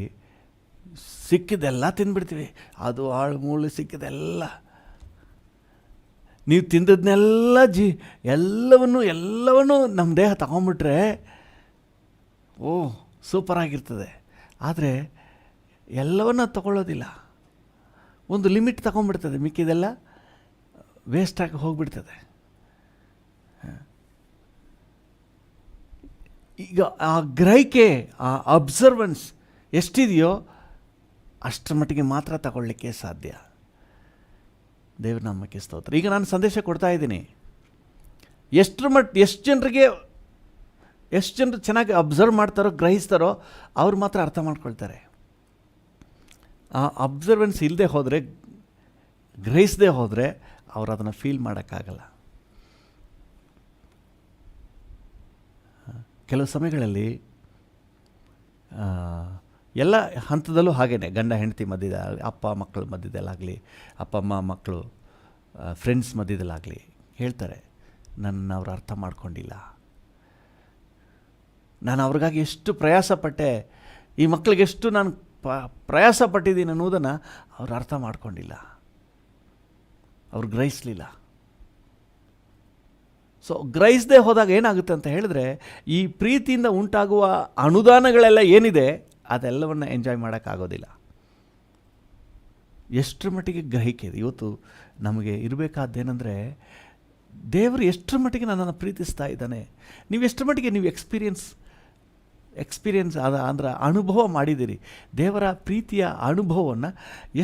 ಸಿಕ್ಕಿದೆಲ್ಲ ತಿಂದ್ಬಿಡ್ತೀವಿ. ಅದು ಆಳು ಮೂಳು ಸಿಕ್ಕಿದೆಲ್ಲ, ನೀವು ತಿಂದದ್ನೆಲ್ಲ ಎಲ್ಲವನ್ನೂ ನಮ್ಮ ದೇಹ ತಗೊಂಬಿಟ್ರೆ ಸೂಪರಾಗಿರ್ತದೆ. ಆದರೆ ಎಲ್ಲವನ್ನ ತಗೊಳ್ಳೋದಿಲ್ಲ, ಒಂದು ಲಿಮಿಟ್ ತಗೊಂಡ್ಬಿಡ್ತದೆ, ಮಿಕ್ಕಿದೆಲ್ಲ ವೇಸ್ಟಾಗಿ ಹೋಗಿಬಿಡ್ತದೆ. ಈಗ ಆ ಗ್ರಹಿಕೆ, ಆ ಅಬ್ಸರ್ವೆನ್ಸ್ ಎಷ್ಟಿದೆಯೋ ಅಷ್ಟರ ಮಟ್ಟಿಗೆ ಮಾತ್ರ ತಗೊಳ್ಳಿಕ್ಕೆ ಸಾಧ್ಯ. ದೇವ್ರ ನಾಮಕ್ಕೆ ಸ್ತೋತ್ರ. ಈಗ ನಾನು ಸಂದೇಶ ಕೊಡ್ತಾ ಇದ್ದೀನಿ, ಎಷ್ಟು ಜನರು ಚೆನ್ನಾಗಿ ಅಬ್ಸರ್ವ್ ಮಾಡ್ತಾರೋ, ಗ್ರಹಿಸ್ತಾರೋ ಅವ್ರು ಮಾತ್ರ ಅರ್ಥ ಮಾಡ್ಕೊಳ್ತಾರೆ. ಆ ಅಬ್ಸರ್ವೆನ್ಸ್ ಇಲ್ಲದೆ ಹೋದರೆ, ಗ್ರಹಿಸದೆ ಹೋದರೆ ಅವ್ರು ಅದನ್ನು ಫೀಲ್ ಮಾಡೋಕ್ಕಾಗಲ್ಲ. ಕೆಲವು ಸಮಯಗಳಲ್ಲಿ ಎಲ್ಲ ಹಂತದಲ್ಲೂ ಹಾಗೇ, ಗಂಡ ಹೆಂಡತಿ ಮಧ್ಯದಲ್ಲಿ, ಅಪ್ಪ ಮಕ್ಕಳ ಮಧ್ಯದಲ್ಲಾಗಲಿ, ಅಪ್ಪ ಅಮ್ಮ ಮಕ್ಕಳು ಫ್ರೆಂಡ್ಸ್ ಮಧ್ಯದಲ್ಲಾಗಲಿ ಹೇಳ್ತಾರೆ, ನನ್ನ ಅವ್ರು ಅರ್ಥ ಮಾಡ್ಕೊಂಡಿಲ್ಲ, ನಾನು ಅವ್ರಿಗಾಗಿ ಎಷ್ಟು ಪ್ರಯಾಸಪಟ್ಟೆ, ಈ ಮಕ್ಕಳಿಗೆಷ್ಟು ನಾನು ಪ್ರಯಾಸ ಪಟ್ಟಿದ್ದೀನಿ ಅನ್ನೋದನ್ನು ಅವ್ರು ಅರ್ಥ ಮಾಡ್ಕೊಂಡಿಲ್ಲ, ಅವ್ರು ಗ್ರಹಿಸಲಿಲ್ಲ. ಸೊ ಗ್ರಹಿಸದೆ ಹೋದಾಗ ಏನಾಗುತ್ತೆ ಅಂತ ಹೇಳಿದ್ರೆ, ಈ ಪ್ರೀತಿಯಿಂದ ಉಂಟಾಗುವ ಅನುದಾನಗಳೆಲ್ಲ ಏನಿದೆ ಅದೆಲ್ಲವನ್ನು ಎಂಜಾಯ್ ಮಾಡೋಕ್ಕಾಗೋದಿಲ್ಲ. ಎಷ್ಟರ ಮಟ್ಟಿಗೆ ಗ್ರಹಿಕೆ ಇದೆ. ಇವತ್ತು ನಮಗೆ ಇರಬೇಕಾದ್ದೇನೆಂದರೆ, ದೇವರು ಎಷ್ಟರ ಮಟ್ಟಿಗೆ ನನ್ನನ್ನು ಪ್ರೀತಿಸ್ತಾ ಇದ್ದಾನೆ, ನೀವು ಎಷ್ಟರ ಮಟ್ಟಿಗೆ ನೀವು ಎಕ್ಸ್ಪೀರಿಯನ್ಸ್ ಅಂದರೆ ಅನುಭವ ಮಾಡಿದ್ದೀರಿ, ದೇವರ ಪ್ರೀತಿಯ ಅನುಭವವನ್ನು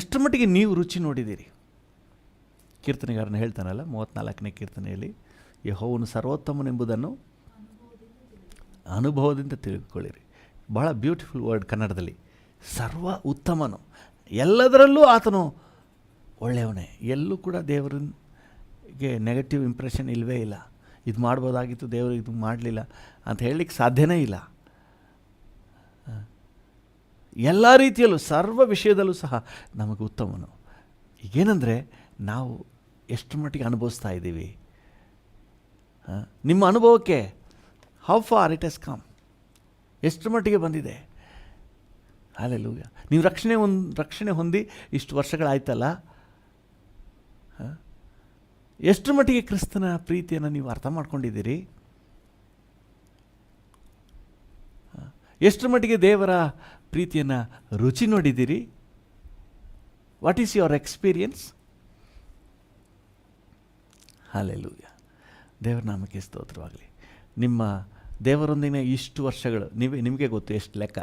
ಎಷ್ಟರ ಮಟ್ಟಿಗೆ ನೀವು ರುಚಿ ನೋಡಿದ್ದೀರಿ. ಕೀರ್ತನೆಗಾರನ ಹೇಳ್ತಾನಲ್ಲ 34ನೇ ಕೀರ್ತನೆಯಲ್ಲಿ, ಯೆಹೋವನು ಸರ್ವೋತ್ತಮನೆಂಬುದನ್ನು ಅನುಭವದಿಂದ ತಿಳಿದುಕೊಳ್ಳಿರಿ. ಭಾಳ ಬ್ಯೂಟಿಫುಲ್ ವರ್ಡ್ ಕನ್ನಡದಲ್ಲಿ. ಸರ್ವ ಉತ್ತಮನು, ಎಲ್ಲದರಲ್ಲೂ ಆತನು ಒಳ್ಳೆಯವನೇ. ಎಲ್ಲೂ ಕೂಡ ದೇವರಿಗೆ ನೆಗೆಟಿವ್ ಇಂಪ್ರೆಷನ್ ಇಲ್ಲವೇ ಇಲ್ಲ. ಇದು ಮಾಡ್ಬೋದಾಗಿತ್ತು, ದೇವರು ಇದು ಮಾಡಲಿಲ್ಲ ಅಂತ ಹೇಳಲಿಕ್ಕೆ ಸಾಧ್ಯನೇ ಇಲ್ಲ. ಎಲ್ಲ ರೀತಿಯಲ್ಲೂ ಸರ್ವ ವಿಷಯದಲ್ಲೂ ಸಹ ನಮಗೆ ಉತ್ತಮನು. ಈಗೇನೆಂದರೆ, ನಾವು ಎಷ್ಟು ಮಟ್ಟಿಗೆ ಅನುಭವಿಸ್ತಾ ಇದ್ದೀವಿ. ನಿಮ್ಮ ಅನುಭವಕ್ಕೆ how far it has come, ಎಷ್ಟು ಮಟ್ಟಿಗೆ ಬಂದಿದೆ. ಹಲ್ಲೆಲೂಯಾ. ನೀವು ರಕ್ಷಣೆ ಹೊಂದಿ ಇಷ್ಟು ವರ್ಷಗಳಾಯ್ತಲ್ಲ, ಎಷ್ಟು ಮಟ್ಟಿಗೆ ಕ್ರಿಸ್ತನ ಪ್ರೀತಿಯನ್ನು ನೀವು ಅರ್ಥ ಮಾಡ್ಕೊಂಡಿದ್ದೀರಿ, ಎಷ್ಟು ಮಟ್ಟಿಗೆ ದೇವರ ಪ್ರೀತಿಯನ್ನು ರುಚಿ ನೋಡಿದ್ದೀರಿ. What is your experience? Hallelujah. ದೇವರ ನಾಮಕ್ಕೆ ಸ್ತೋತ್ರವಾಗಲಿ. ನಿಮ್ಮ ದೇವರೊಂದಿಗೆ ಇಷ್ಟು ವರ್ಷಗಳು, ನಿಮಗೆ ಗೊತ್ತು ಎಷ್ಟು ಲೆಕ್ಕ,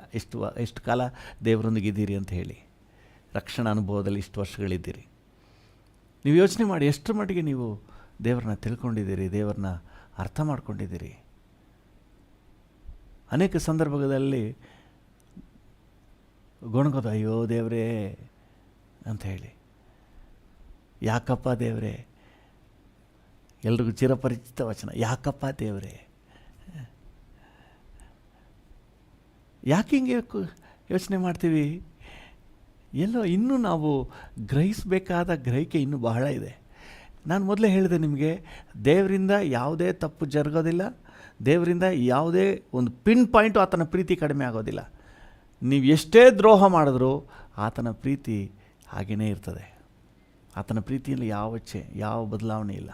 ಎಷ್ಟು ಕಾಲ ದೇವರೊಂದಿಗೆ ಇದ್ದೀರಿ ಅಂತ ಹೇಳಿ. ರಕ್ಷಣಾ ಅನುಭವದಲ್ಲಿ ಇಷ್ಟು ವರ್ಷಗಳಿದ್ದೀರಿ. ನೀವು ಯೋಚನೆ ಮಾಡಿ, ಎಷ್ಟರ ಮಟ್ಟಿಗೆ ನೀವು ದೇವರನ್ನ ತಿಳ್ಕೊಂಡಿದ್ದೀರಿ, ದೇವರನ್ನ ಅರ್ಥ ಮಾಡ್ಕೊಂಡಿದ್ದೀರಿ. ಅನೇಕ ಸಂದರ್ಭದಲ್ಲಿ ಗೊಣಗೋದು, ಅಯ್ಯೋ ದೇವರೇ ಅಂತ ಹೇಳಿ, ಯಾಕಪ್ಪ ದೇವರೇ, ಎಲ್ರಿಗೂ ಚಿರಪರಿಚಿತ ವಚನ, ಯಾಕಪ್ಪ ದೇವರೇ. ಯಾಕೆ ಹಿಂಗೆ ಯೋಚನೆ ಮಾಡ್ತೀವಿ? ಎಲ್ಲೋ ಇನ್ನೂ ನಾವು ಗ್ರಹಿಸಬೇಕಾದ ಗ್ರಹಿಕೆ ಇನ್ನೂ ಬಹಳ ಇದೆ. ನಾನು ಮೊದಲೇ ಹೇಳಿದೆ ನಿಮಗೆ, ದೇವರಿಂದ ಯಾವುದೇ ತಪ್ಪು ಜರುಗೋದಿಲ್ಲ, ದೇವರಿಂದ ಯಾವುದೇ ಒಂದು ಪಿನ್ ಪಾಯಿಂಟು ಆತನ ಪ್ರೀತಿ ಕಡಿಮೆ ಆಗೋದಿಲ್ಲ. ನೀವು ಎಷ್ಟೇ ದ್ರೋಹ ಮಾಡಿದ್ರೂ ಆತನ ಪ್ರೀತಿ ಹಾಗೇ ಇರ್ತದೆ. ಆತನ ಪ್ರೀತಿಯಲ್ಲಿ ಯಾವ ಬದಲಾವಣೆ ಇಲ್ಲ.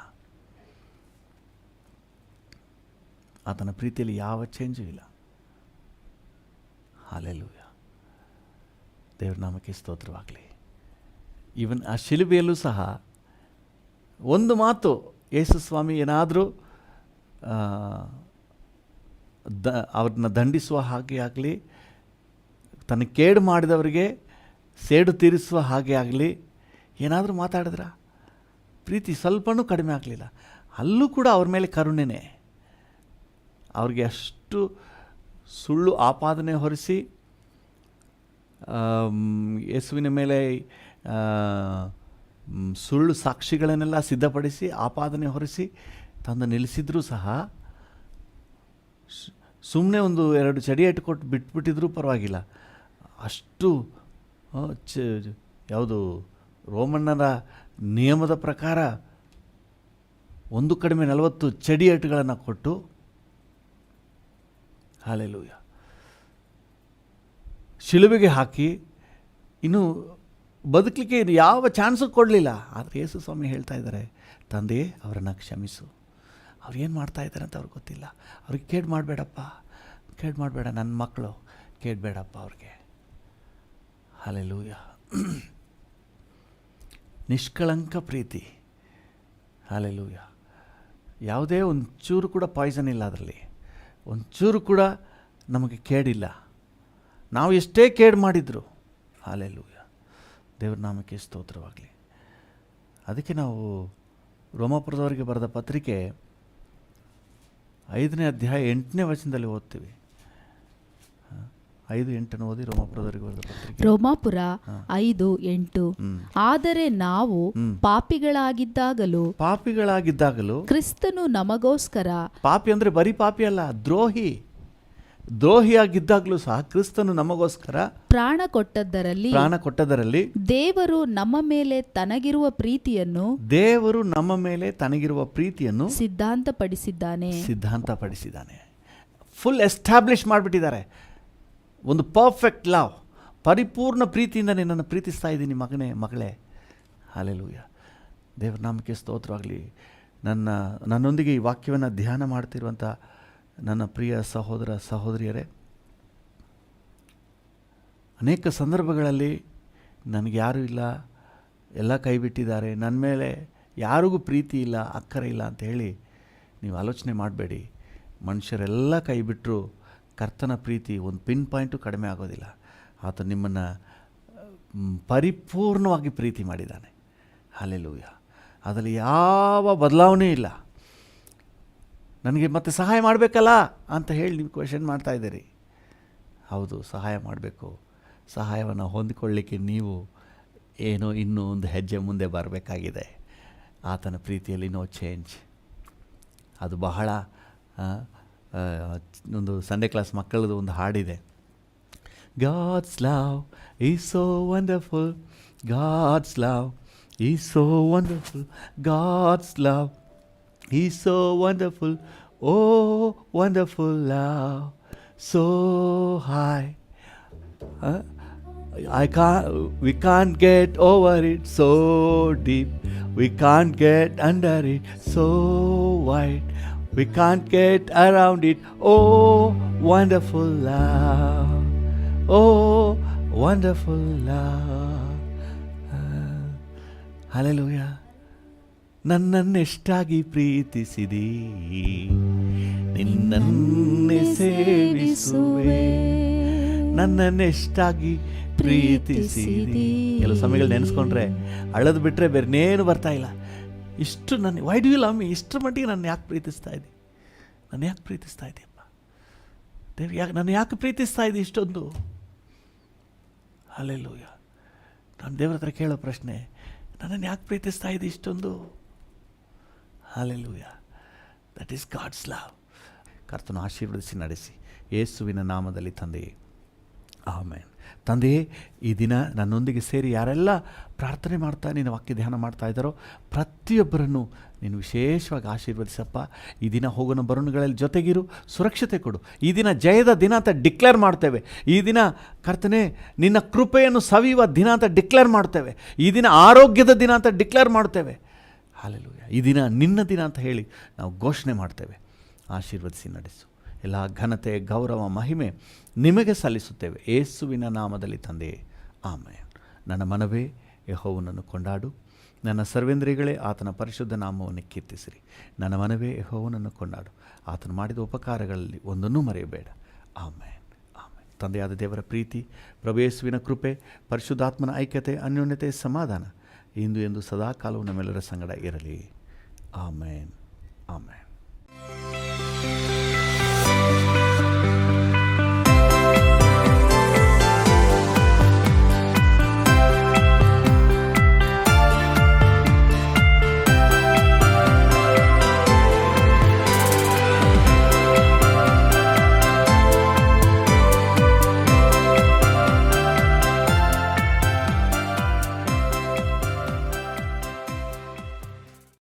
ಆತನ ಪ್ರೀತಿಯಲ್ಲಿ ಯಾವ ಚೇಂಜು ಇಲ್ಲ. ಹಲ್ಲೆಲೂಯಾ. ದೇವ್ರ ನಾಮಕ್ಕೆ ಸ್ತೋತ್ರವಾಗಲಿ. ಈವನ್ ಆ ಶಿಲುಬೆಯಲ್ಲೂ ಸಹ ಒಂದು ಮಾತು, ಯೇಸು ಸ್ವಾಮಿ ಏನಾದರೂ ಅವ್ರನ್ನ ದಂಡಿಸುವ ಹಾಗೆ ಆಗಲಿ, ತನ್ನ ಕೇಡು ಮಾಡಿದವರಿಗೆ ಸೇಡು ತೀರಿಸುವ ಹಾಗೆ ಆಗಲಿ ಏನಾದರೂ ಮಾತಾಡಿದ್ರ ಪ್ರೀತಿ ಸ್ವಲ್ಪನೂ ಕಡಿಮೆ ಆಗಲಿಲ್ಲ. ಅಲ್ಲೂ ಕೂಡ ಅವ್ರ ಮೇಲೆ ಕರುಣೆನೇ. ಅವ್ರಿಗೆ ಅಷ್ಟು ಸುಳ್ಳು ಆಪಾದನೆ ಹೊರಿಸಿ, ಯೇಸುವಿನ ಮೇಲೆ ಸುಳ್ಳು ಸಾಕ್ಷಿಗಳನ್ನೆಲ್ಲ ಸಿದ್ಧಪಡಿಸಿ ಆಪಾದನೆ ಹೊರಿಸಿ ತಂದು ನಿಲ್ಲಿಸಿದ್ರೂ ಸಹ ಸುಮ್ಮನೆ ಒಂದು 2 ಚಡಿ ಇಟ್ಕೊಟ್ಟು ಬಿಟ್ಬಿಟ್ಟಿದ್ರೂ ಪರವಾಗಿಲ್ಲ. ಅಷ್ಟು ಯಾವುದು ರೋಮಣ್ಣರ ನಿಯಮದ ಪ್ರಕಾರ 1 ಕಡಿಮೆ 40 ಚಡಿ ಏಟುಗಳನ್ನು ಕೊಟ್ಟು, ಹಲ್ಲೆಲೂಯ, ಶಿಲುಬೆಗೆ ಹಾಕಿ ಇನ್ನು ಬದುಕಲಿಕ್ಕೆ ಯಾವ ಚಾನ್ಸು ಕೊಡಲಿಲ್ಲ. ಆದರೆ ಯೇಸು ಸ್ವಾಮಿ ಹೇಳ್ತಾ ಇದ್ದಾರೆ, ತಂದೆ ಅವರನ್ನು ಕ್ಷಮಿಸು, ಅವ್ರು ಏನು ಮಾಡ್ತಾ ಇದ್ದಾರೆ ಅಂತ ಅವ್ರಿಗೆ ಗೊತ್ತಿಲ್ಲ, ಅವ್ರಿಗೆ ಕೇಡು ಮಾಡಬೇಡಪ್ಪ, ಕೇಡು ಮಾಡಬೇಡ, ನನ್ನ ಮಕ್ಕಳು ಕೇಳಬೇಡಪ್ಪ ಅವ್ರಿಗೆ. ಹಲ್ಲೆಲೂಯ. ನಿಷ್ಕಳಂಕ ಪ್ರೀತಿ. ಹಲ್ಲೆಲೂಯ. ಯಾವುದೇ ಒಂಚೂರು ಕೂಡ ಪಾಯ್ಸನ್ ಇಲ್ಲ ಅದರಲ್ಲಿ, ಒಂಚೂರು ಕೂಡ ನಮಗೆ ಕೇಡಿಲ್ಲ. ನಾವು ಎಷ್ಟೇ ಕೇಡು ಮಾಡಿದ್ರು, ಹಲ್ಲೆಲೂಯ, ದೇವ್ರ ನಾಮಕ್ಕೆ ಸ್ತೋತ್ರವಾಗಲಿ. ಅದಕ್ಕೆ ನಾವು ರೋಮಾಪುರದವರಿಗೆ ಬರೆದ ಪತ್ರಿಕೆ 5ನೇ ಅಧ್ಯಾಯ 8ನೇ ವಚನದಲ್ಲಿ ಓದ್ತೀವಿ. 5:8 ಓದಿ. ರೋಮಾಪುರದವರಿಗೆ ಬರೆದ ಪತ್ರಿಕೆ, ರೋಮಾಪುರ 5:8. ಆದರೆ ನಾವು ಪಾಪಿಗಳಾಗಿದ್ದಾಗಲೂ ಕ್ರಿಸ್ತನು ನಮಗೋಸ್ಕರ, ಪಾಪಿ ಅಂದರೆ ಬರೀ ಪಾಪಿ ಅಲ್ಲ, ದ್ರೋಹಿಯಾಗಿದ್ದಾಗಲೂ ಸಹ ಕ್ರಿಸ್ತನು ನಮಗೋಸ್ಕರ ಪ್ರಾಣ ಕೊಟ್ಟದ್ದರಲ್ಲಿ ದೇವರು ನಮ್ಮ ಮೇಲೆ ತನಗಿರುವ ಪ್ರೀತಿಯನ್ನು ಸಿದ್ಧಾಂತಪಡಿಸಿದ್ದಾನೆ. ಫುಲ್ ಎಸ್ಟಾಬ್ಲಿಷ್ ಮಾಡಿಬಿಟ್ಟಿದ್ದಾರೆ. ಒಂದು ಪರ್ಫೆಕ್ಟ್ ಲವ್, ಪರಿಪೂರ್ಣ ಪ್ರೀತಿಯಿಂದ ನಿನ್ನನ್ನು ಪ್ರೀತಿಸ್ತಾ ಇದ್ದೀನಿ ಮಗಳೇ. ಹಲ್ಲೆಲೂಯ. ದೇವರ ನಾಮಕ್ಕೆ ಸ್ತೋತ್ರವಾಗಲಿ. ನನ್ನೊಂದಿಗೆ ಈ ವಾಕ್ಯವನ್ನು ಧ್ಯಾನ ಮಾಡ್ತಿರುವಂಥ ನನ್ನ ಪ್ರಿಯ ಸಹೋದರ ಸಹೋದರಿಯರೇ, ಅನೇಕ ಸಂದರ್ಭಗಳಲ್ಲಿ ನನಗೆ ಯಾರೂ ಇಲ್ಲ, ಎಲ್ಲ ಕೈ ಬಿಟ್ಟಿದ್ದಾರೆ, ನನ್ನ ಮೇಲೆ ಯಾರಿಗೂ ಪ್ರೀತಿ ಇಲ್ಲ, ಅಕ್ಕರೆ ಇಲ್ಲ ಅಂತ ಹೇಳಿ ನೀವು ಆಲೋಚನೆ ಮಾಡಬೇಡಿ. ಮನುಷ್ಯರೆಲ್ಲ ಕೈ ಬಿಟ್ಟರು ಕರ್ತನ ಪ್ರೀತಿ ಒಂದು ಪಿನ್ ಪಾಯಿಂಟು ಕಡಿಮೆ ಆಗೋದಿಲ್ಲ. ಆತ ನಿಮ್ಮನ್ನು ಪರಿಪೂರ್ಣವಾಗಿ ಪ್ರೀತಿ ಮಾಡಿದ್ದಾನೆ. ಹಲ್ಲೆಲೂಯ. ಅದರಲ್ಲಿ ಯಾವ ಬದಲಾವಣೆ ಇಲ್ಲ. ನನಗೆ ಮತ್ತೆ ಸಹಾಯ ಮಾಡಬೇಕಲ್ಲ ಅಂತ ಹೇಳಿ ನೀವು ಕ್ವೆಶನ್ ಮಾಡ್ತಾಯಿದ್ದೀರಿ. ಹೌದು, ಸಹಾಯ ಮಾಡಬೇಕು. ಸಹಾಯವನ್ನು ಹೊಂದಿಕೊಳ್ಳಲಿಕ್ಕೆ ನೀವು ಏನೋ ಇನ್ನೂ ಒಂದು ಹೆಜ್ಜೆ ಮುಂದೆ ಬರಬೇಕಾಗಿದೆ. ಆತನ ಪ್ರೀತಿಯಲ್ಲಿ ನೋ ಚೇಂಜ್. ಅದು ಬಹಳ ಒಂದು ಸಂಡೇ ಕ್ಲಾಸ್ ಮಕ್ಕಳದು ಒಂದು ಹಾಡಿದೆ, God's love is so wonderful, God's love is so wonderful, God's love is so wonderful, oh wonderful love, so high, we can't get over it, so deep, we can't get under it, so wide, we can't get around it, oh wonderful love, oh wonderful love. Hallelujah. ನನ್ನನ್ನೆಷ್ಟಾಗಿ ಪ್ರೀತಿಸಿದಿ, ನಿನ್ನನ್ನೇ ಸೇವಿಸುವೆ, ನನ್ನನ್ನೆಷ್ಟಾಗಿ ಪ್ರೀತಿಸಿದಿ. ಕೆಲವು ಸಮಯಗಳು ನೆನೆಸ್ಕೊಂಡ್ರೆ ಅಳದು ಬಿಟ್ಟರೆ ಬೇರೆನೇನು ಬರ್ತಾ ಇಲ್ಲ. ಇಷ್ಟು why do you love me, ಇಷ್ಟರ ಮಟ್ಟಿಗೆ ನನ್ನ ಯಾಕೆ ಪ್ರೀತಿಸ್ತಾ ಇದ್ದೀಯಪ್ಪ ದೇವ್ರು, ನನ್ನ ಯಾಕೆ ಪ್ರೀತಿಸ್ತಾ ಇದ್ದಿ ಇಷ್ಟೊಂದು? ಹಲ್ಲೆಲೂಯ. ನಾನು ದೇವ್ರ ಹತ್ರ ಕೇಳೋ ಪ್ರಶ್ನೆ, ನನ್ನನ್ನು ಯಾಕೆ ಪ್ರೀತಿಸ್ತಾ ಇದ್ದಿ ಇಷ್ಟೊಂದು? Hallelujah. That is God's love. ಕರ್ತನು ಆಶೀರ್ವದಿಸಿ ನಡೆಸಿ ಯೇಸುವಿನ ನಾಮದಲ್ಲಿ ತಂದೆಯೇ, ಆಮೇನ್. ತಂದೆಯೇ, ಈ ದಿನ ನನ್ನೊಂದಿಗೆ ಸೇರಿ ಯಾರೆಲ್ಲ ಪ್ರಾರ್ಥನೆ ಮಾಡ್ತಾ ನಿನ್ನ ವಾಕ್ಯ ಧ್ಯಾನ ಮಾಡ್ತಾ ಇದ್ದಾರೋ ಪ್ರತಿಯೊಬ್ಬರನ್ನು ನೀನು ವಿಶೇಷವಾಗಿ ಆಶೀರ್ವದಿಸಪ್ಪ. ಈ ದಿನ ಹೋಗೋಣ ಬರೋಣಗಳಲ್ಲಿ ಜೊತೆಗಿರು, ಸುರಕ್ಷತೆ ಕೊಡು. ಈ ದಿನ ಜಯದ ದಿನ ಅಂತ ಡಿಕ್ಲೇರ್ ಮಾಡ್ತೇವೆ. ಈ ದಿನ ಕರ್ತನೇ ನಿನ್ನ ಕೃಪೆಯನ್ನು ಸವಿಯುವ ದಿನ ಅಂತ ಡಿಕ್ಲೇರ್ ಮಾಡ್ತೇವೆ. ಈ ದಿನ ಆರೋಗ್ಯದ ದಿನ ಅಂತ ಡಿಕ್ಲೇರ್ ಮಾಡ್ತೇವೆ. ಹಲ್ಲೆಲೂಯ. ಈ ದಿನ ನಿನ್ನ ದಿನ ಅಂತ ಹೇಳಿ ನಾವು ಘೋಷಣೆ ಮಾಡ್ತೇವೆ. ಆಶೀರ್ವದಿಸಿ ನಡೆಸು. ಎಲ್ಲ ಘನತೆ, ಗೌರವ, ಮಹಿಮೆ ನಿಮಗೆ ಸಲ್ಲಿಸುತ್ತೇವೆ ಯೇಸುವಿನ ನಾಮದಲ್ಲಿ ತಂದೆಯೇ, ಆಮೆನ್. ನನ್ನ ಮನವೇ ಯೆಹೋವನನ್ನು ಕೊಂಡಾಡು, ನನ್ನ ಸರ್ವೇಂದ್ರಿಯಗಳೇ ಆತನ ಪರಿಶುದ್ಧ ನಾಮವನ್ನು ಕೀರ್ತಿಸಿರಿ. ನನ್ನ ಮನವೇ ಯೆಹೋವನನ್ನು ಕೊಂಡಾಡು, ಆತನು ಮಾಡಿದ ಉಪಕಾರಗಳಲ್ಲಿ ಒಂದನ್ನೂ ಮರೆಯಬೇಡ. Amen, amen. ತಂದೆಯಾದ ದೇವರ ಪ್ರೀತಿ, ಪ್ರಭು ಯೇಸುವಿನ ಕೃಪೆ, ಪರಿಶುದ್ಧಾತ್ಮನ ಐಕ್ಯತೆ, ಅನ್ಯೋನ್ಯತೆ, ಸಮಾಧಾನ ಇಂದು ಎಂದು ಸದಾಕಾಲವೂ ನಮ್ಮೆಲ್ಲರ ಸಂಗಡ ಇರಲಿ. Amen, amen.